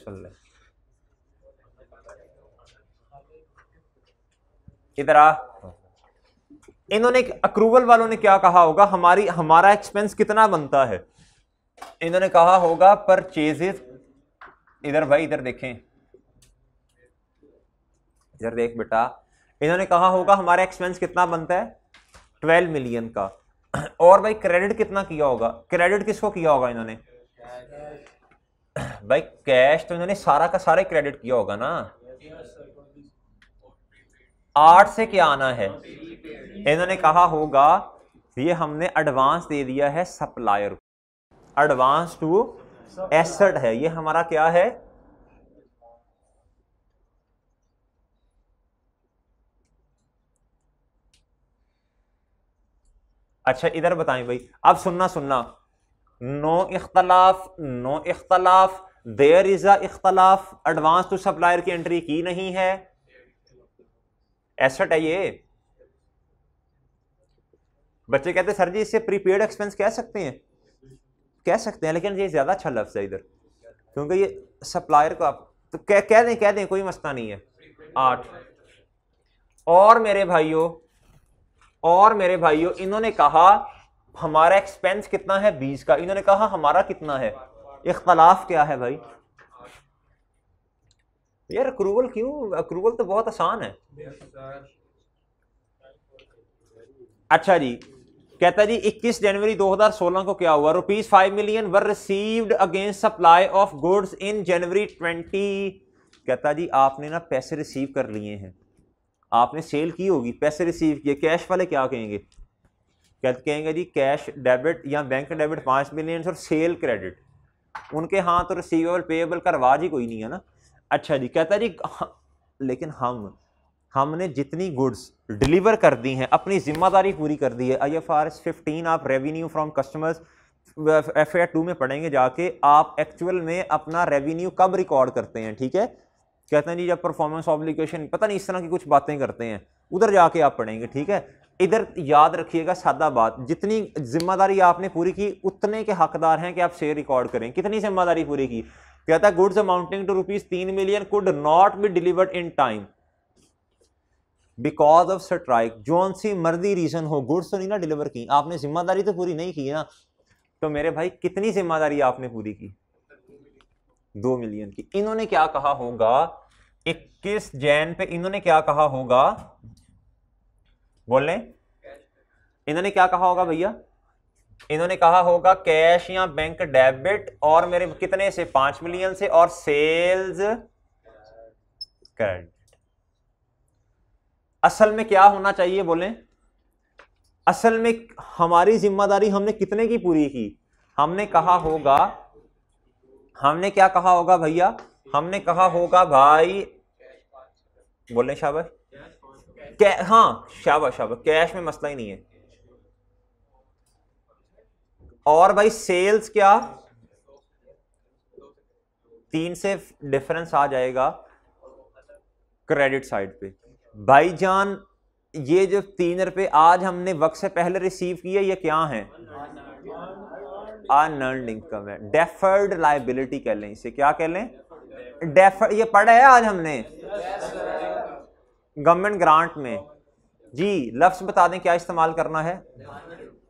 इधर आ। इन्होंने अक्रूवल वालों ने क्या कहा होगा, हमारा एक्सपेंस कितना बनता है, इन्होंने कहा होगा परचेजेस, इधर भाई इधर देखें, इधर देख बेटा, इन्होंने कहा होगा हमारा एक्सपेंस कितना बनता है 12 मिलियन का। और भाई क्रेडिट कितना किया होगा, क्रेडिट किसको किया होगा इन्होंने, भाई कैश तो इन्होंने सारा का सारा क्रेडिट किया होगा ना। 8 से क्या आना है, इन्होंने कहा होगा ये हमने एडवांस दे दिया है सप्लायर, एडवांस टू एसेट है, ये हमारा क्या है, अच्छा इधर बताएं भाई, अब सुनना, नो इख्तलाफ, देयर इज अ इख्तलाफ, एडवांस टू सप्लायर की एंट्री की नहीं है, एसेट है ये। बच्चे कहते सर जी इससे प्रीपेड एक्सपेंस कह सकते हैं, लेकिन ये ज्यादा अच्छा लफ्ज है इधर, क्योंकि ये सप्लायर को आप तो कह दें कोई मसला नहीं है। 8 और मेरे भाइयों इन्होंने कहा हमारा एक्सपेंस कितना है 20 का, इन्होंने कहा हमारा कितना है, इख्तलाफ क्या है भाई यार, अक्रूवल क्यों, अक्रूवल तो बहुत आसान है। अच्छा जी कहता जी 21 जनवरी 2016 को क्या हुआ, ₹5 million were received against supply of goods in January 20। कहता जी आपने ना पैसे रिसीव कर लिए हैं, आपने सेल की होगी, पैसे रिसीव किए, कैश वाले क्या कहेंगे, कहेंगे जी कैश डेबिट या बैंक डेबिट 5 मिलियन और सेल क्रेडिट, उनके हाँ तो रिसीवेबल पेएबल का रवाज ही कोई नहीं है ना। अच्छा जी कहता जी लेकिन हमने जितनी गुड्स डिलीवर कर दी हैं अपनी जिम्मेदारी पूरी कर दी है। IFRS 15 आप रेवेन्यू फ्रॉम कस्टमर्स FAR 2 में पढ़ेंगे जाके, आप एक्चुअल में अपना रेवेन्यू कब रिकॉर्ड करते हैं, ठीक है, कहते हैं जी जब परफॉर्मेंस ऑब्लिगेशन, पता नहीं इस तरह की कुछ बातें करते हैं, उधर जाके आप पढ़ेंगे, ठीक है। इधर याद रखिएगा सादा बात, जितनी जिम्मेदारी आपने पूरी की उतने के हकदार हैं कि आप शेयर रिकॉर्ड करें। कितनी जिम्मेदारी पूरी की, कहता है goods amounting to ₹3 million could not be delivered in time because of strike, जोन सी मर्जी रीजन हो, गुड्स तो नहीं ना डिलीवर की, आपने जिम्मेदारी तो पूरी नहीं की ना। तो मेरे भाई कितनी जिम्मेदारी आपने पूरी की, 2 मिलियन की। इन्होंने क्या कहा होगा 21 जैन पे, इन्होंने क्या कहा होगा, बोले इन्होंने क्या कहा होगा भैया, इन्होंने कहा होगा कैश या बैंक डेबिट, और मेरे कितने से 5 मिलियन से, और सेल्स क्रेडिट। असल में क्या होना चाहिए बोले, असल में हमारी जिम्मेदारी हमने कितने की पूरी की, हमने कहा होगा, हमने क्या कहा होगा भैया, हमने कहा होगा भाई, बोले शाबाश, हाँ शाबाश, कैश में मसला ही नहीं है। और भाई सेल्स क्या, 3 से डिफरेंस आ जाएगा क्रेडिट साइड पे। भाईजान ये जो 3 रुपए आज हमने वक्त से पहले रिसीव किए, ये क्या है, अनअर्न्ड इनकम है, डेफर्ड लायबिलिटी कह लें इसे, क्या कह लें, डेफर्ड। ये पढ़ा है आज हमने गवर्नमेंट ग्रांट में जी, लफ्ज बता दें क्या इस्तेमाल करना है,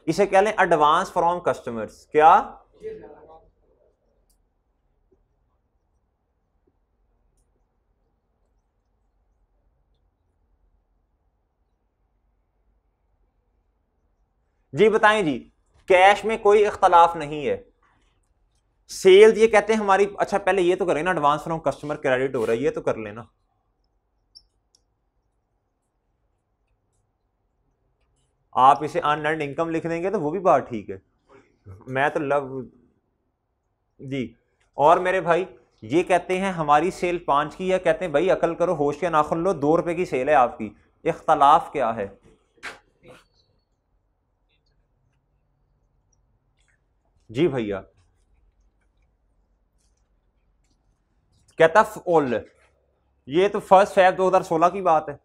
इसे कह लें एडवांस फ्रॉम कस्टमर्स, क्या, जी बताएं जी, कैश में कोई इख्तलाफ नहीं है। सेल्स ये कहते हैं हमारी, अच्छा पहले ये तो करें ना, एडवांस फ्रॉम कस्टमर क्रेडिट हो रहा है, ये तो कर लेना। आप इसे अनअर्न्ड इनकम लिख देंगे तो वो भी बात ठीक है, मैं तो लव जी। और मेरे भाई ये कहते हैं हमारी सेल 5 की है, कहते हैं भाई अकल करो होश के नाखुन लो, 2 रुपए की सेल है आपकी, इख्तलाफ क्या है? जी भैया, कहता ये तो 1 फ़रवरी 2016 की बात है।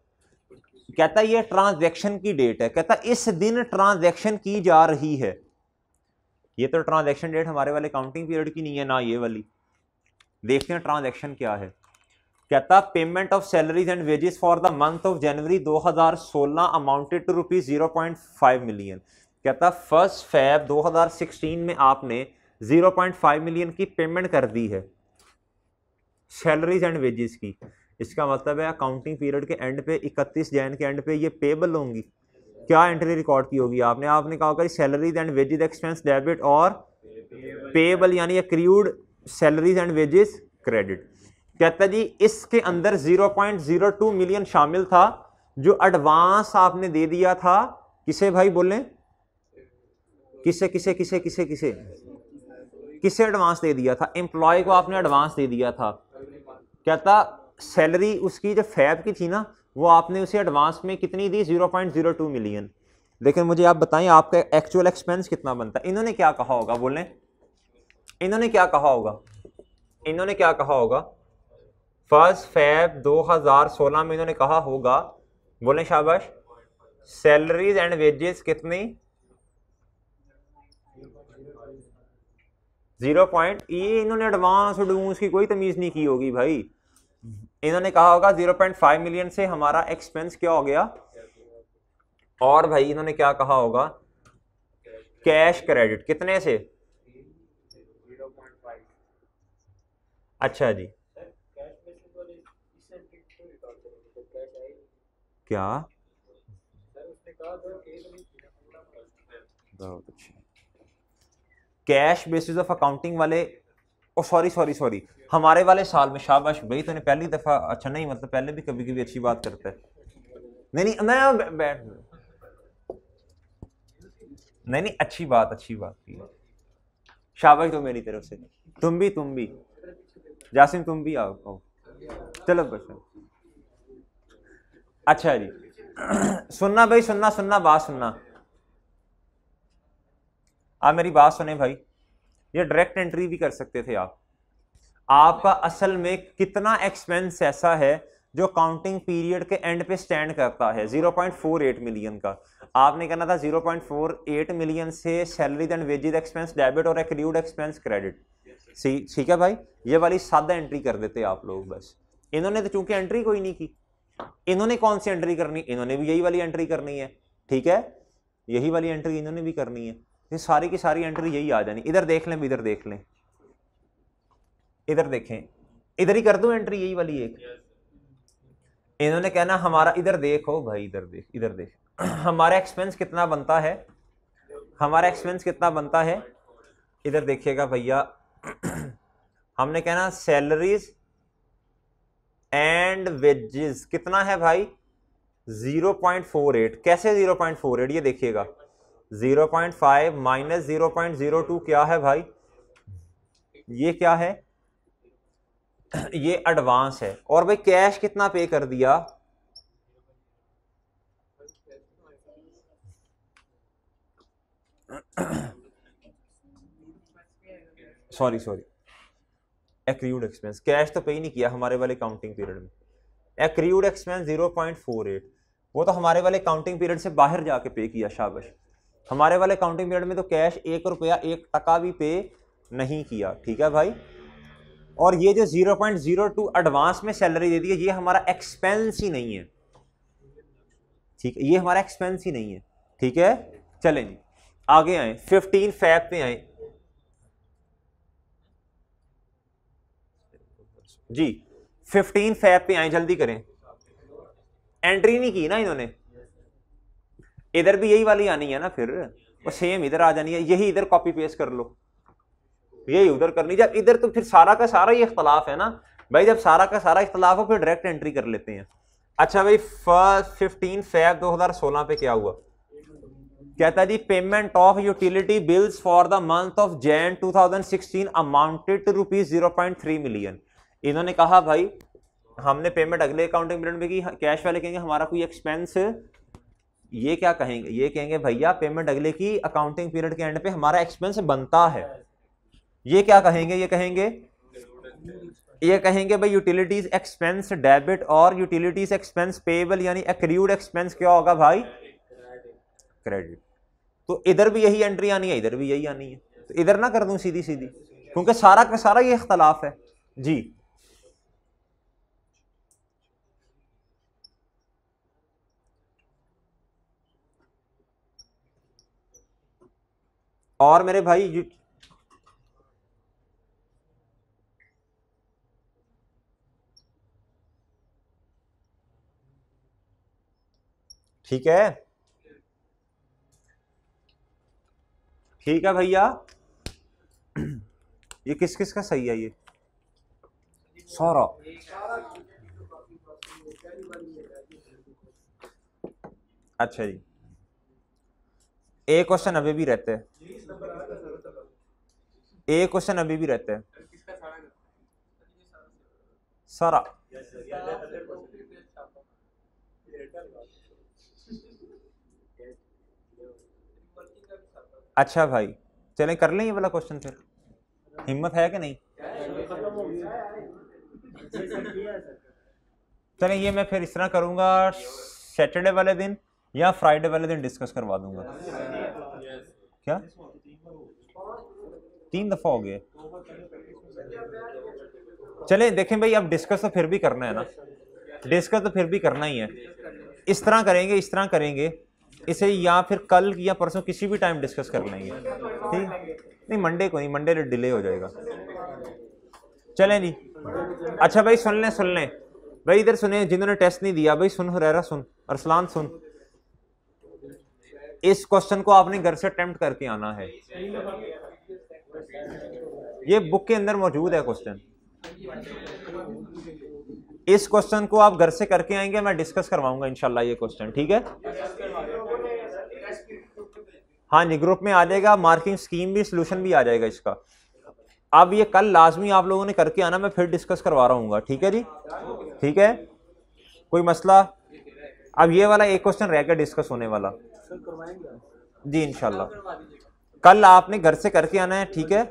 कहता ये ट्रांजैक्शन की डेट है, कहता इस दिन ट्रांजैक्शन की जा रही है। ये तो ट्रांजैक्शन डेट हमारे वाले काउंटिंग पीरियड की नहीं है ना ये वाली। देखते हैं ट्रांजैक्शन क्या है। कहता payment of salaries and wages for the month of January 2016 amounted to rupees 0.5 million. कहता 1 फ़रवरी 2016 में आपने 0.5 मिलियन की पेमेंट कर दी है सैलरीज एंड वेजेस की। इसका मतलब है अकाउंटिंग पीरियड के एंड पे 31 जनवरी के एंड पे ये पेबल होंगी। क्या एंट्री रिकॉर्ड की होगी आपने कहा होगा salaries and wages expense debit और पेबल यानी accrued salaries and wages credit. कहता जी इसके अंदर 0.02 मिलियन शामिल था जो एडवांस आपने दे दिया था। किसे भाई बोले? किसे किसे किसे किसे किसे किसे एडवांस दे दिया था? एम्प्लॉय को आपने एडवांस दे दिया था। कहता सैलरी उसकी जो फैब की थी ना वो आपने उसे एडवांस में कितनी दी? 0.02 मिलियन। लेकिन मुझे आप बताएं आपका एक्चुअल एक्सपेंस कितना बनता है? इन्होंने क्या कहा होगा? बोलें इन्होंने क्या कहा होगा? इन्होंने क्या कहा होगा? 1 फ़रवरी 2016 में इन्होंने कहा होगा, बोलें शाबाश, सैलरीज एंड वेजेस कितनी? 0. ये इन्होंने एडवांस की कोई तमीज नहीं की होगी भाई। इन्होंने कहा होगा 0.5 मिलियन से हमारा एक्सपेंस क्या हो गया। और भाई इन्होंने क्या कहा होगा? कैश क्रेडिट कितने से? 0.5। अच्छा जी, क्या बहुत अच्छे कैश बेसिस ऑफ अकाउंटिंग वाले। ओ सॉरी हमारे वाले साल में। शाबाश भाई, तूने पहली दफा, अच्छा नहीं मतलब पहले भी कभी कभी अच्छी बात करता है। नहीं मैं बैठ नहीं अच्छी बात की। शाबाश तो मेरी तरफ से। तुम भी जासिम तुम भी आओ चलो बस। अच्छा जी सुनना भाई, सुनना बात सुनना। आप मेरी बात सुने भाई। ये डायरेक्ट एंट्री भी कर सकते थे आप। आपका असल में कितना एक्सपेंस ऐसा है जो काउंटिंग पीरियड के एंड पे स्टैंड करता है? 0.48 मिलियन का। आपने कहना था 0.48 मिलियन से salaries and wages expense debit और एक्रूड एक्सपेंस क्रेडिट। ठीक है भाई, ये वाली सादा एंट्री कर देते आप लोग बस। इन्होंने तो चूंकि एंट्री कोई नहीं की, इन्होंने कौन सी एंट्री करनी? इन्होंने भी यही वाली एंट्री करनी है। ठीक है, यही वाली एंट्री इन्होंने भी करनी है। ये सारी की सारी एंट्री यही आ जानी। इधर देख लें, इधर देख लें, इधर देखें, इधर ही कर दो एंट्री यही वाली एक। इन्होंने कहना हमारा, इधर देखो भाई, इधर देख हमारा एक्सपेंस कितना बनता है? हमारा एक्सपेंस कितना बनता है? इधर देखिएगा भैया हमने कहना सैलरीज एंड वेजेस कितना है भाई? 0.48। कैसे 0.48? ये देखिएगा 0.5 माइनस 0.02 क्या है भाई? ये क्या है? ये एडवांस है। और भाई कैश कितना पे कर दिया? Sorry accrued expense. कैश तो पे ही नहीं किया हमारे वाले काउंटिंग पीरियड में। एक्रूड एक्सपेंस 0.48 वो तो हमारे वाले काउंटिंग पीरियड से बाहर जाके पे किया। शाबाश, हमारे वाले काउंटिंग पीरियड में तो कैश 1 रुपया 1 टका भी पे नहीं किया। ठीक है भाई। और ये जो 0.02 एडवांस में सैलरी दे दी है, ये हमारा एक्सपेंस ही नहीं है। ठीक है, ये हमारा एक्सपेंस ही नहीं है। ठीक है, चलें जी आगे आए। 15 फ़रवरी पे आए जी। 15 फ़रवरी पे आए, जल्दी करें। एंट्री नहीं की ना इन्होंने। इधर भी यही वाली आनी है ना, फिर वो सेम इधर आ जानी है। यही इधर कॉपी पेस्ट कर लो, यही उधर करनी। जब इधर तो फिर सारा का सारा ही इख्तलाफ है ना भाई। जब सारा का सारा इख्तलाफ हो फिर डायरेक्ट एंट्री कर लेते हैं। अच्छा भाई 15 फ़रवरी 2016 पे क्या हुआ? कहता जी payment of utility bills for the month of Jan 2016 amounted to rupees 0.3 million. इन्होंने कहा भाई हमने पेमेंट अगले अकाउंटिंग पीरियड में की, कैश वाले कहेंगे हमारा कोई एक्सपेंस, ये क्या कहेंगे, ये कहेंगे भैया पेमेंट अगले की अकाउंटिंग पीरियड के एंड पे हमारा एक्सपेंस बनता है। ये क्या कहेंगे, ये कहेंगे भाई यूटिलिटीज एक्सपेंस डेबिट और यूटिलिटीज एक्सपेंस पेएबल, यानी एक्रूड एक्सपेंस क्या होगा भाई, क्रेडिट। तो इधर भी यही एंट्री आनी है, इधर भी यही आनी है, तो इधर ना कर दूं सीधी सीधी, क्योंकि सारा का सारा ये इख्तलाफ है जी। और मेरे भाई ठीक है, ठीक है भैया। ये किस किस का सही है, ये सारा, अच्छा जी। एक क्वेश्चन अभी भी रहते हैं, एक क्वेश्चन अभी भी रहते हैं सारा। अच्छा भाई चलें कर लें ये वाला क्वेश्चन, फिर हिम्मत है कि नहीं? चलें ये मैं फिर इस तरह करूंगा, सैटरडे वाले दिन या फ्राइडे वाले दिन डिस्कस करवा दूंगा। क्या 3 दफा हो गए? चले देखें भाई, अब डिस्कस तो फिर भी करना है ना, डिस्कस तो फिर भी करना ही है। इस तरह करेंगे, इस तरह करेंगे इसे, या फिर कल या परसों किसी भी टाइम डिस्कस कर लेंगे, ठीक? नहीं मंडे को नहीं, मंडे डिले हो जाएगा। चलें जी, अच्छा भाई सुन लें भाई, इधर सुने जिन्होंने टेस्ट नहीं दिया भाई, सुन हुरैरा सुन, अरसलान सुन, इस क्वेश्चन को आपने घर से अटेम्प्ट करके आना है, ये बुक के अंदर मौजूद है क्वेश्चन। इस क्वेश्चन को आप घर से करके आएंगे, मैं डिस्कस करवाऊंगा इंशाल्लाह ये क्वेश्चन, ठीक है? हाँ जी, ग्रुप में आ जाएगा, मार्किंग स्कीम भी, सोल्यूशन भी आ जाएगा इसका। अब ये कल लाजमी आप लोगों ने करके आना, मैं फिर डिस्कस करवा रहा हूँ, ठीक है जी? ठीक है, कोई मसला? अब ये वाला एक क्वेश्चन रह गया डिस्कस होने वाला जी, इंशाल्लाह कल आपने घर से करके आना है, ठीक है?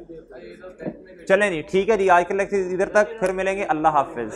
चलें जी, ठीक है जी, आज के लेक्चर इधर तक, फिर मिलेंगे, अल्लाह हाफिज।